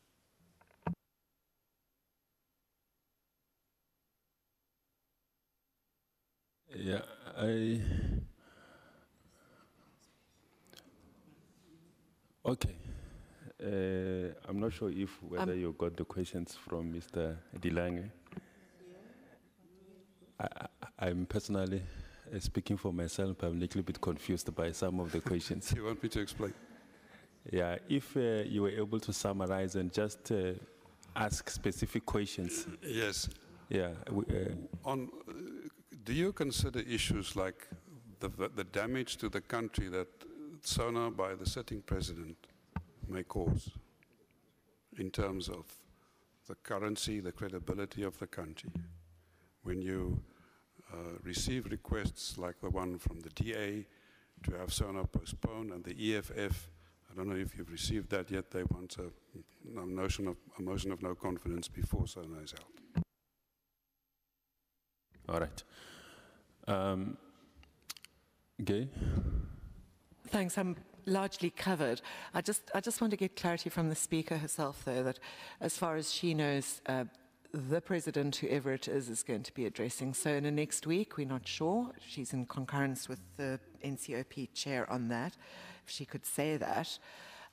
Yeah, okay. I'm not sure whether you got the questions from Mr. Dilange. I'm personally, speaking for myself, I'm a little bit confused by some of the questions. You want me to explain? Yeah, if you were able to summarize and just ask specific questions. Yes. Yeah. Do you consider issues like the damage to the country that SONA by the sitting president may cause in terms of the currency, the credibility of the country? When you receive requests like the one from the DA to have SONA postponed and the EFF, I don't know if you've received that yet, they want a motion of no confidence before SONA is held. All right. Gay? Thanks. I'm largely covered. I just want to get clarity from the speaker herself, though, that as far as she knows, the president, whoever it is going to be addressing SONA next week. We're not sure. She's in concurrence with the NCOP chair on that, if she could say that.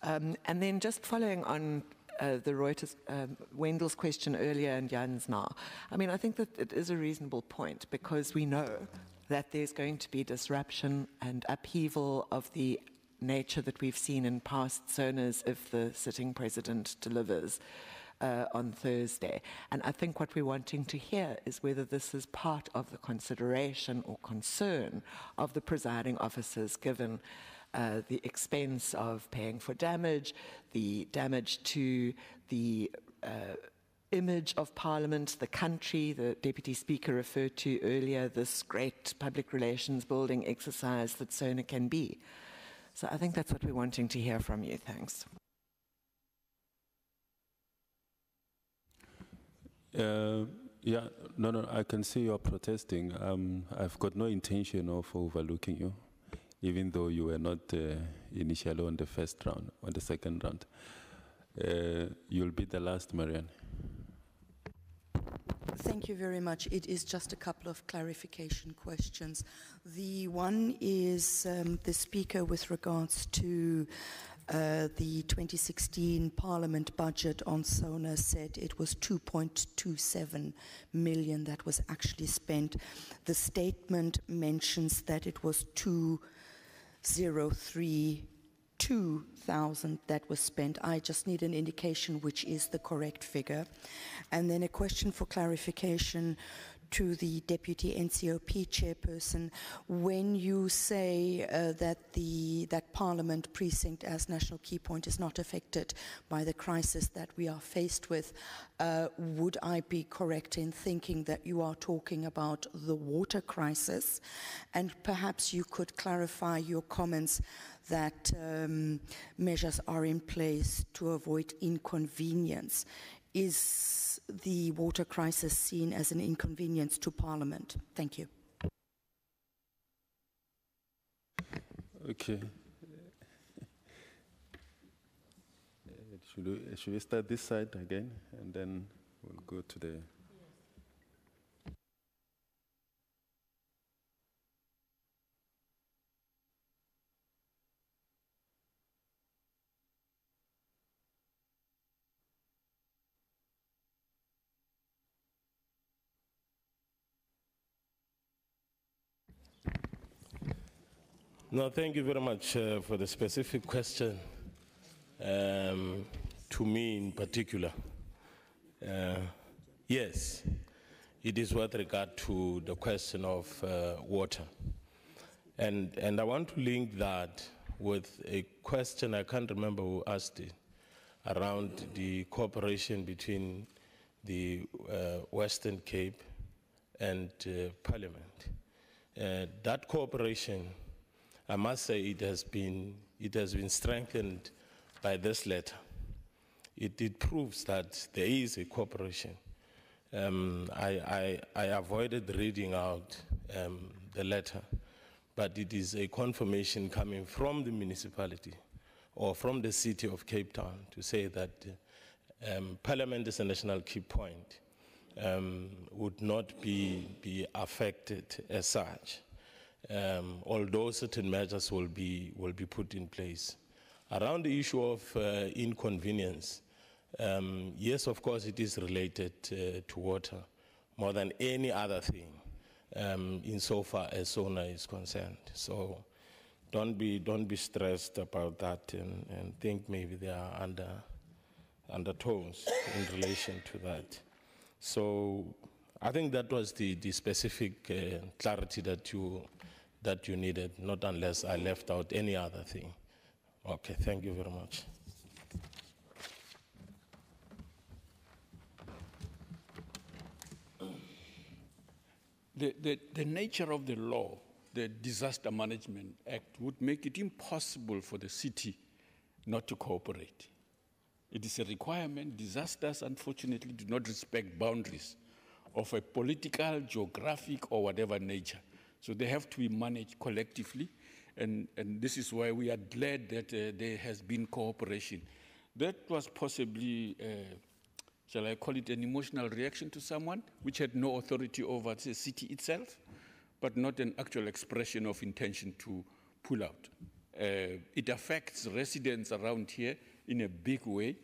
And then just following on the Reuters, Wendell's question earlier and Jan's now, I mean, I think that it is a reasonable point because we know that there's going to be disruption and upheaval of the nature that we've seen in past SONAs if the sitting president delivers on Thursday. And I think what we're wanting to hear is whether this is part of the consideration or concern of the presiding officers, given the expense of paying for damage, the damage to the image of Parliament, the country. The Deputy Speaker referred to earlier this great public relations building exercise that SONA can be. So I think that's what we're wanting to hear from you. Thanks. Yeah, no, I can see you're protesting. I've got no intention of overlooking you, even though you were not initially on the first round, on the second round. You'll be the last, Marianne. Thank you very much. It is just a couple of clarification questions. The one is the speaker with regards to the 2016 Parliament budget on SONA said it was 2.27 million that was actually spent. The statement mentions that it was 2,032,000 that was spent. I just need an indication which is the correct figure. And then a question for clarification to the Deputy NCOP chairperson. When you say that Parliament precinct as national key point is not affected by the crisis that we are faced with, would I be correct in thinking that you are talking about the water crisis? And perhaps you could clarify your comments that measures are in place to avoid inconvenience. Is the water crisis seen as an inconvenience to Parliament? Thank you. Okay. Should we start this side again, and then we'll go to the... No, thank you very much for the specific question. To me in particular, yes, it is with regard to the question of water. And I want to link that with a question, I can't remember who asked it, around the cooperation between the Western Cape and Parliament. That cooperation, I must say, it has been strengthened by this letter. It proves that there is a cooperation. I avoided reading out the letter, but it is a confirmation coming from the municipality or from the city of Cape Town to say that Parliament is a national key point, would not be affected as such. Although certain measures will be put in place. Around the issue of inconvenience, yes, of course, it is related to water more than any other thing, insofar as SONA is concerned. So don't be stressed about that and think maybe there are undertones in relation to that. So I think that was the specific clarity that you needed, not unless I left out any other thing. Okay, thank you very much. The nature of the law, the Disaster Management Act, would make it impossible for the city not to cooperate. It is a requirement. Disasters, unfortunately, do not respect boundaries of a political, geographic, or whatever nature. So they have to be managed collectively, and this is why we are glad that there has been cooperation. That was possibly, shall I call it an emotional reaction to someone, which had no authority over the city itself, but not an actual expression of intention to pull out. It affects residents around here in a big way,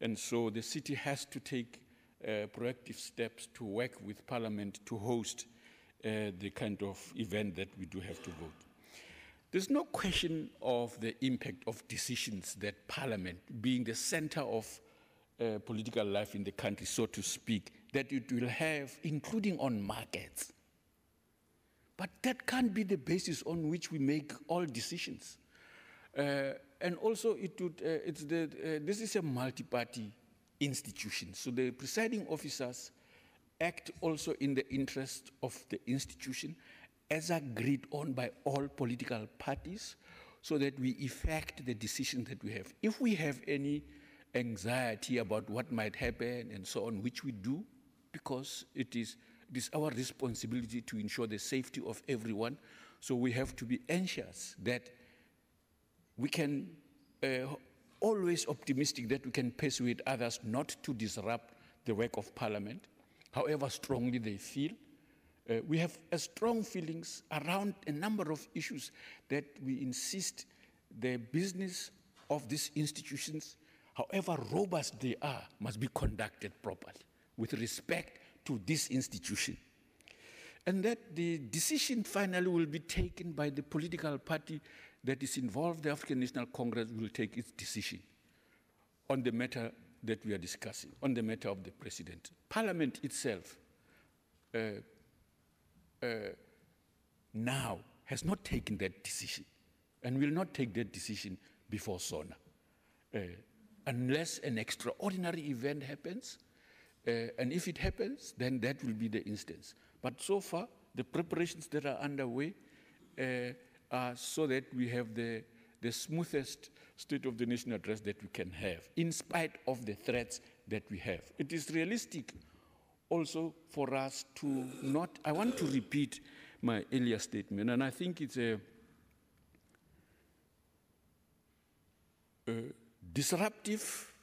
and so the city has to take proactive steps to work with Parliament to host the kind of event that we do have to vote. There's no question of the impact of decisions that Parliament, being the center of political life in the country, so to speak, that it will have, including on markets. But that can't be the basis on which we make all decisions. And also, this is a multi-party institution. So the presiding officers act also in the interest of the institution as agreed on by all political parties so that we effect the decisions that we have. If we have any anxiety about what might happen and so on, which we do, because it is our responsibility to ensure the safety of everyone, so we have to be anxious that we can always optimistic that we can persuade others not to disrupt the work of Parliament, however strongly they feel. We have strong feelings around a number of issues that we insist the business of these institutions, however robust they are, must be conducted properly with respect to this institution. And that the decision finally will be taken by the political party that is involved. The African National Congress will take its decision on the matter that we are discussing, on the matter of the president. Parliament itself now has not taken that decision and will not take that decision before SONA. Unless an extraordinary event happens, and if it happens, then that will be the instance. But so far, the preparations that are underway are so that we have the smoothest State of the Nation address that we can have, in spite of the threats that we have. It is realistic also for us to not, I want to repeat my earlier statement, and I think it's a disruptive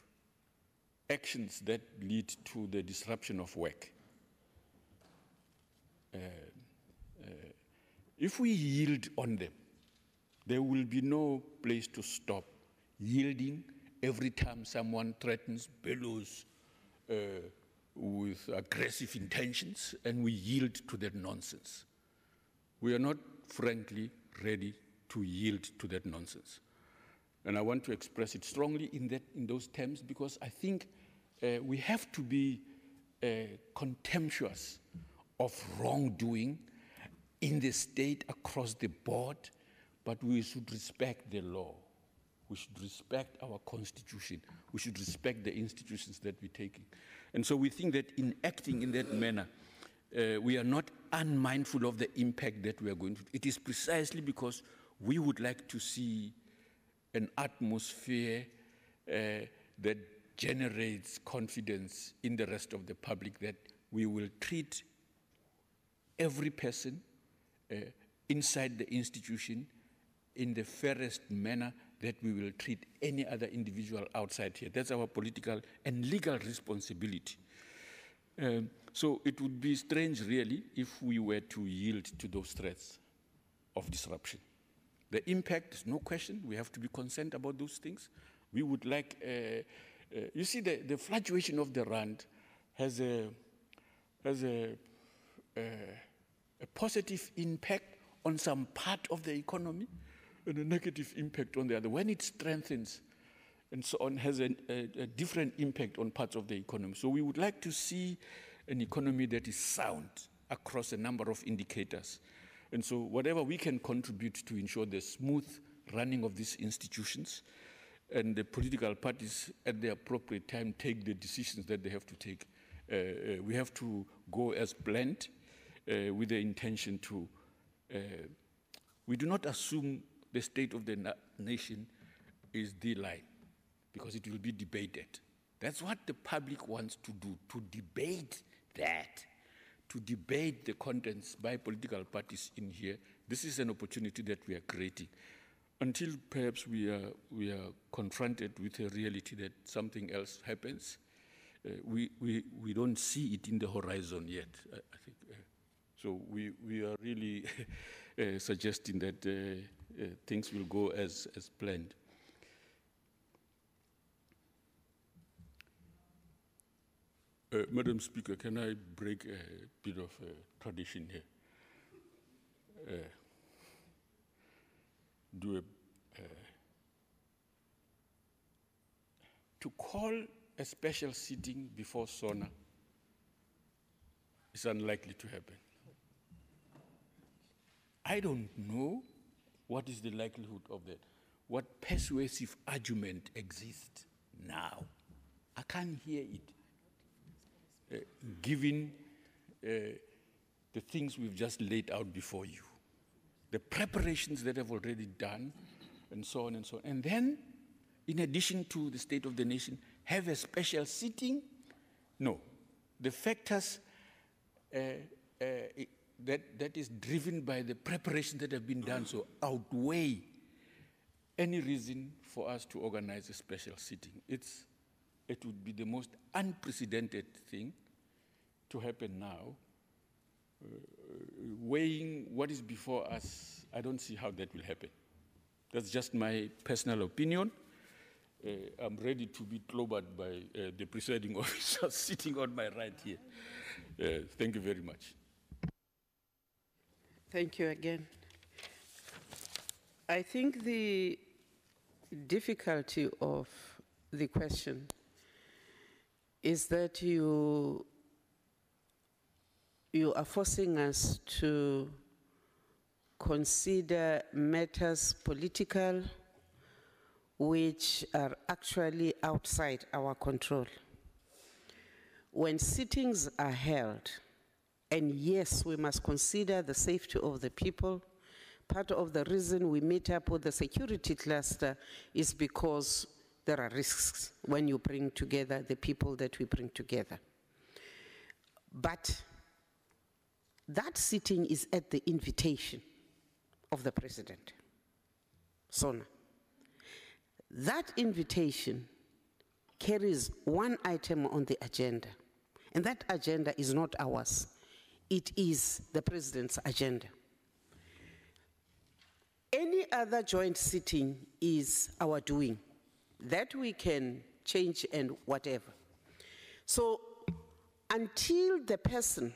actions that lead to the disruption of work. If we yield on them, there will be no place to stop yielding every time someone threatens, bellows with aggressive intentions, and we yield to that nonsense. We are not, frankly, ready to yield to that nonsense. And I want to express it strongly in those terms, because I think we have to be contemptuous of wrongdoing in the state across the board, but we should respect the law. We should respect our constitution. We should respect the institutions that we're taking. And so we think that in acting in that manner, we are not unmindful of the impact that we are going to. It is precisely because we would like to see an atmosphere that generates confidence in the rest of the public that we will treat every person inside the institution in the fairest manner that we will treat any other individual outside here. That's our political and legal responsibility. So it would be strange, really, if we were to yield to those threats of disruption. The impact is no question. We have to be concerned about those things. We would like, you see, the fluctuation of the rand has a positive impact on some part of the economy, and a negative impact on the other. When it strengthens and so on, has a different impact on parts of the economy. So we would like to see an economy that is sound across a number of indicators. And so whatever we can contribute to ensure the smooth running of these institutions, and the political parties at the appropriate time take the decisions that they have to take. We have to go as planned with the intention to, we do not assume the state of the nation is the line, because it will be debated. That's what the public wants to do, to debate that, to debate the contents by political parties in here. This is an opportunity that we are creating. Until perhaps we are confronted with a reality that something else happens, we don't see it in the horizon yet, I think. So we are really suggesting that things will go as planned. Madam Speaker, can I break a bit of tradition here? To call a special sitting before SONA is unlikely to happen. I don't know what is the likelihood of that. What persuasive argument exists now? I can't hear it, given the things we've just laid out before you, the preparations that have already done, and so on and so on. And then, in addition to the state of the nation, have a special sitting? No. The factors that is driven by the preparations that have been done so outweigh any reason for us to organize a special sitting. It would be the most unprecedented thing to happen now. Weighing what is before us, I don't see how that will happen. That's just my personal opinion. I'm ready to be clobbered by the presiding officer sitting on my right here. Thank you very much. Thank you again. I think the difficulty of the question is that you are forcing us to consider matters political which are actually outside our control. When sittings are held, and yes, we must consider the safety of the people. Part of the reason we meet up with the security cluster is because there are risks when you bring together the people that we bring together. But that sitting is at the invitation of the president, SONA. That invitation carries one item on the agenda, and that agenda is not ours. It is the president's agenda. Any other joint sitting is our doing. That we can change and whatever. So until the person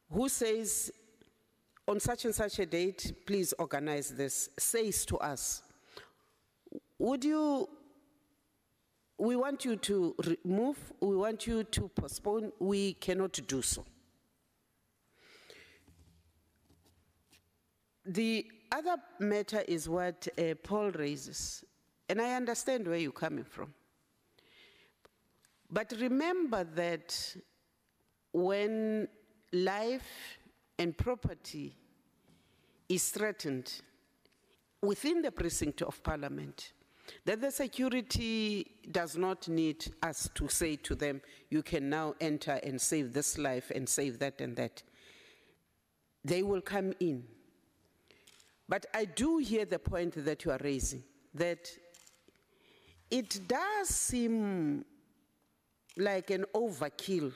who says, on such and such a date, please organize this, says to us, we want you to remove, we want you to postpone, we cannot do so. The other matter is what Paul raises, and I understand where you're coming from. But remember that when life and property is threatened within the precinct of Parliament, that the security does not need us to say to them, you can now enter and save this life and save that and that. They will come in. But I do hear the point that you are raising, that it does seem like an overkill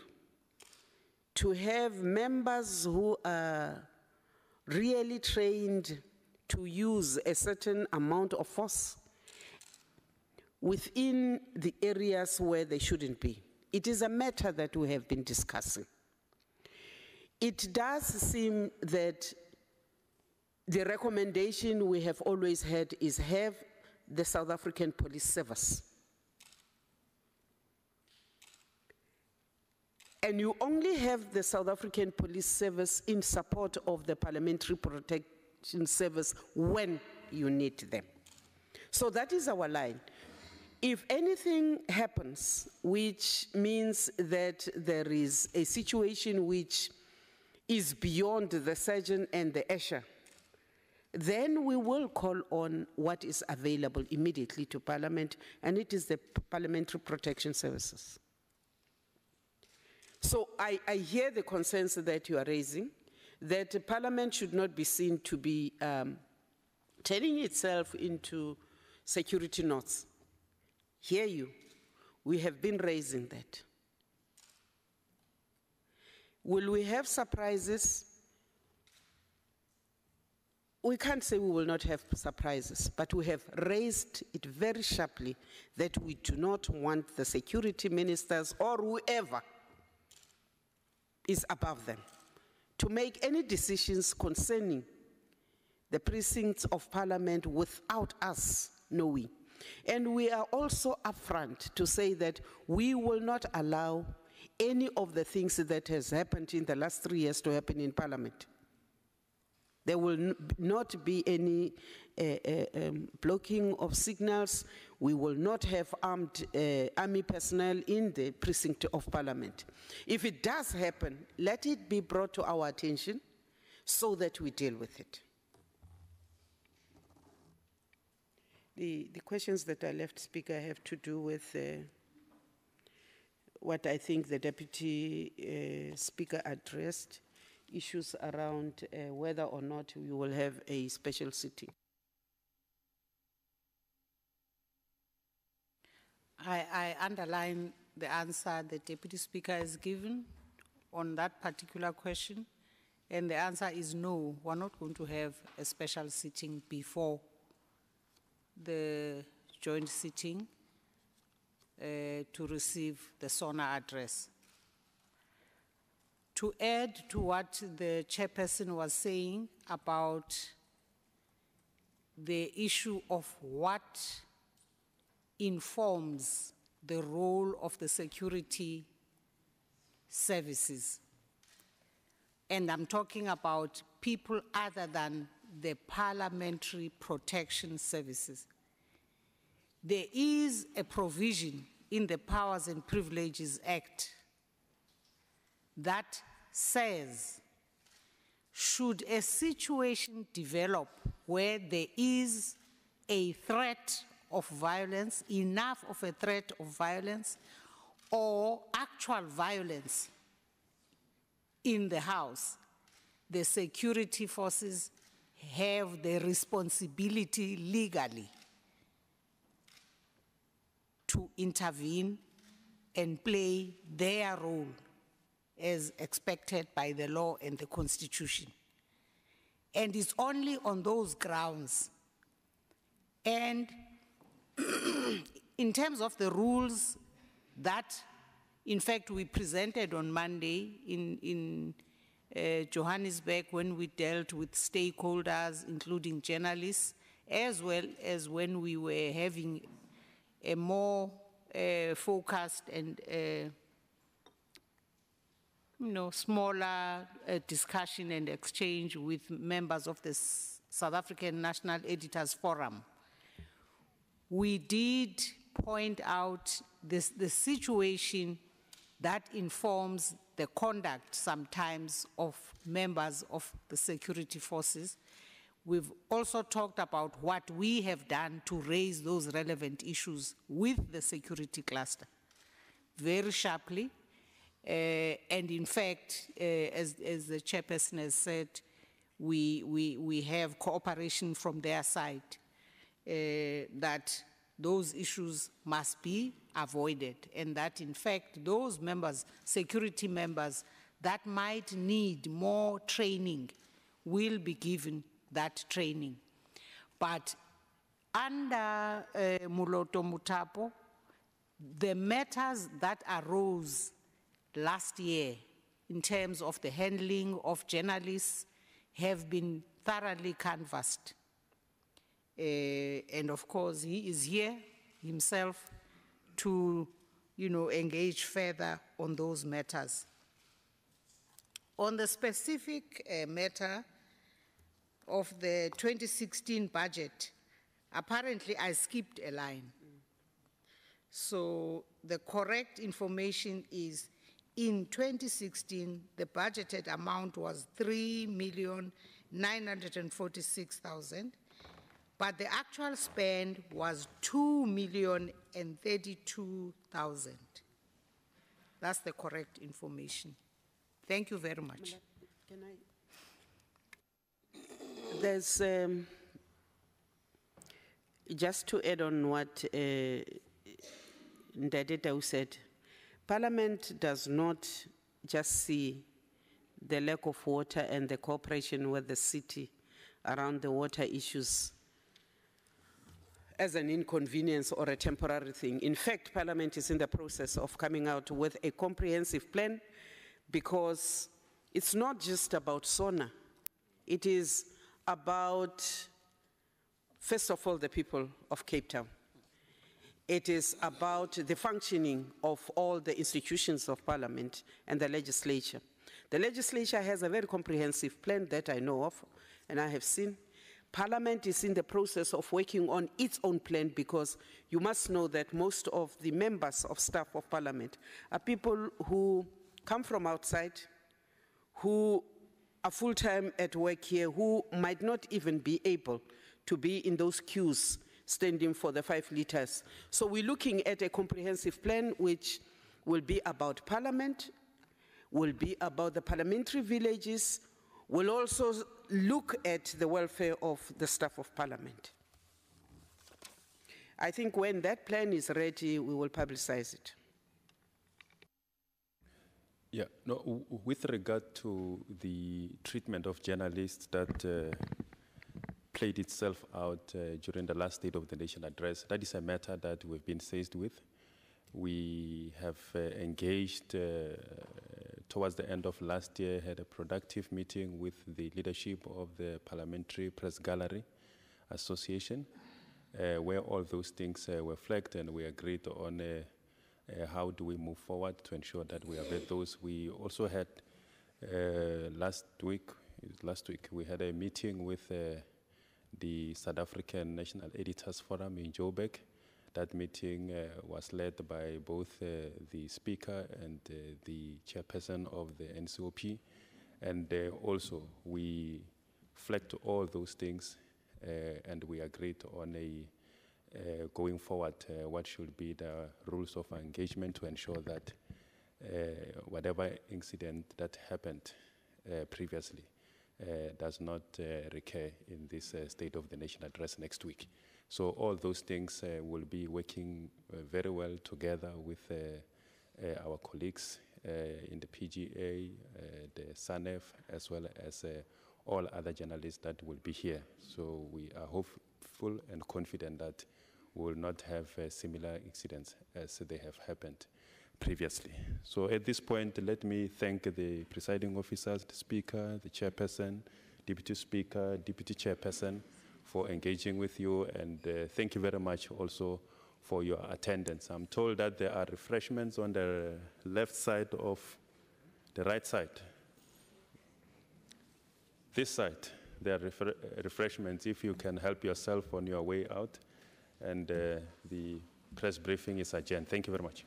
to have members who are really trained to use a certain amount of force within the areas where they shouldn't be. It is a matter that we have been discussing. It does seem that The recommendation we have always had is have the South African Police Service. And you only have the South African Police Service in support of the Parliamentary Protection Service when you need them. So that is our line. If anything happens, which means that there is a situation which is beyond the surgeon and the usher, then we will call on what is available immediately to Parliament, and it is the Parliamentary Protection Services. So I hear the concerns that you are raising, that Parliament should not be seen to be turning itself into security knots. Hear you. We have been raising that. Will we have surprises? We can't say we will not have surprises, but we have raised it very sharply that we do not want the security ministers or whoever is above them to make any decisions concerning the precincts of Parliament without us knowing. And we are also upfront to say that we will not allow any of the things that has happened in the last 3 years to happen in Parliament. There will not be any blocking of signals. We will not have armed army personnel in the precinct of Parliament. If it does happen, let it be brought to our attention so that we deal with it. The questions that are left, Speaker, have to do with what I think the Deputy Speaker addressed, issues around whether or not we will have a special sitting. I underline the answer the Deputy Speaker has given on that particular question, and the answer is no, we're not going to have a special sitting before the joint sitting to receive the SONA address. To add to what the chairperson was saying about the issue of what informs the role of the security services, and I'm talking about people other than the Parliamentary Protection Services. There is a provision in the Powers and Privileges Act that says, should a situation develop where there is a threat of violence, enough of a threat of violence, or actual violence in the house, the security forces have the responsibility legally to intervene and play their role as expected by the law and the Constitution. And it's only on those grounds. And in terms of the rules that, in fact, we presented on Monday in Johannesburg when we dealt with stakeholders, including journalists, as well as when we were having a more focused and smaller discussion and exchange with members of the South African National Editors Forum. We did point out the situation that informs the conduct sometimes of members of the security forces. We've also talked about what we have done to raise those relevant issues with the security cluster very sharply. And in fact, as the chairperson has said, we have cooperation from their side that those issues must be avoided, and that in fact those members, security members, that might need more training will be given that training. But under Muloto Mutapo, the matters that arose last year in terms of the handling of journalists have been thoroughly canvassed. And of course, he is here himself to, engage further on those matters. On the specific matter of the 2016 budget, apparently I skipped a line. So the correct information is in 2016, the budgeted amount was 3,946,000, but the actual spend was 2,032,000. That's the correct information. Thank you very much. Can There's, just to add on what Ndadetau said, Parliament does not just see the lack of water and the cooperation with the city around the water issues as an inconvenience or a temporary thing. In fact, Parliament is in the process of coming out with a comprehensive plan, because it's not just about SONA. It is about, first of all, the people of Cape Town. It is about the functioning of all the institutions of Parliament and the legislature. The legislature has a very comprehensive plan that I know of, and I have seen. Parliament is in the process of working on its own plan, because you must know that most of the members of staff of Parliament are people who come from outside, who are full-time at work here, who might not even be able to be in those queues standing for the 5 litres. So we're looking at a comprehensive plan which will be about Parliament, will be about the parliamentary villages, will also look at the welfare of the staff of Parliament. I think when that plan is ready, we will publicize it. Yeah, no, with regard to the treatment of journalists that played itself out during the last State of the Nation address, that is a matter that we've been faced with. We have engaged towards the end of last year, had a productive meeting with the leadership of the Parliamentary Press Gallery Association, where all those things were flagged, and we agreed on how do we move forward to ensure that we avert those. We also had last week, we had a meeting with the South African National Editors Forum in Joburg. That meeting was led by both the Speaker and the Chairperson of the NCOP. And also we flagged all those things and we agreed on a going forward, what should be the rules of engagement to ensure that whatever incident that happened previously does not recur in this State of the Nation address next week. So all those things will be working very well together with our colleagues in the PGA, the SANEF, as well as all other journalists that will be here. So we are hopeful and confident that we will not have similar incidents as they have happened previously. So at this point, let me thank the presiding officers, the Speaker, the Chairperson, Deputy Speaker, Deputy Chairperson for engaging with you, and thank you very much also for your attendance. I'm told that there are refreshments on the left side of the right side. This side, there are refreshments if you can help yourself on your way out. And the press briefing is adjourned. Thank you very much.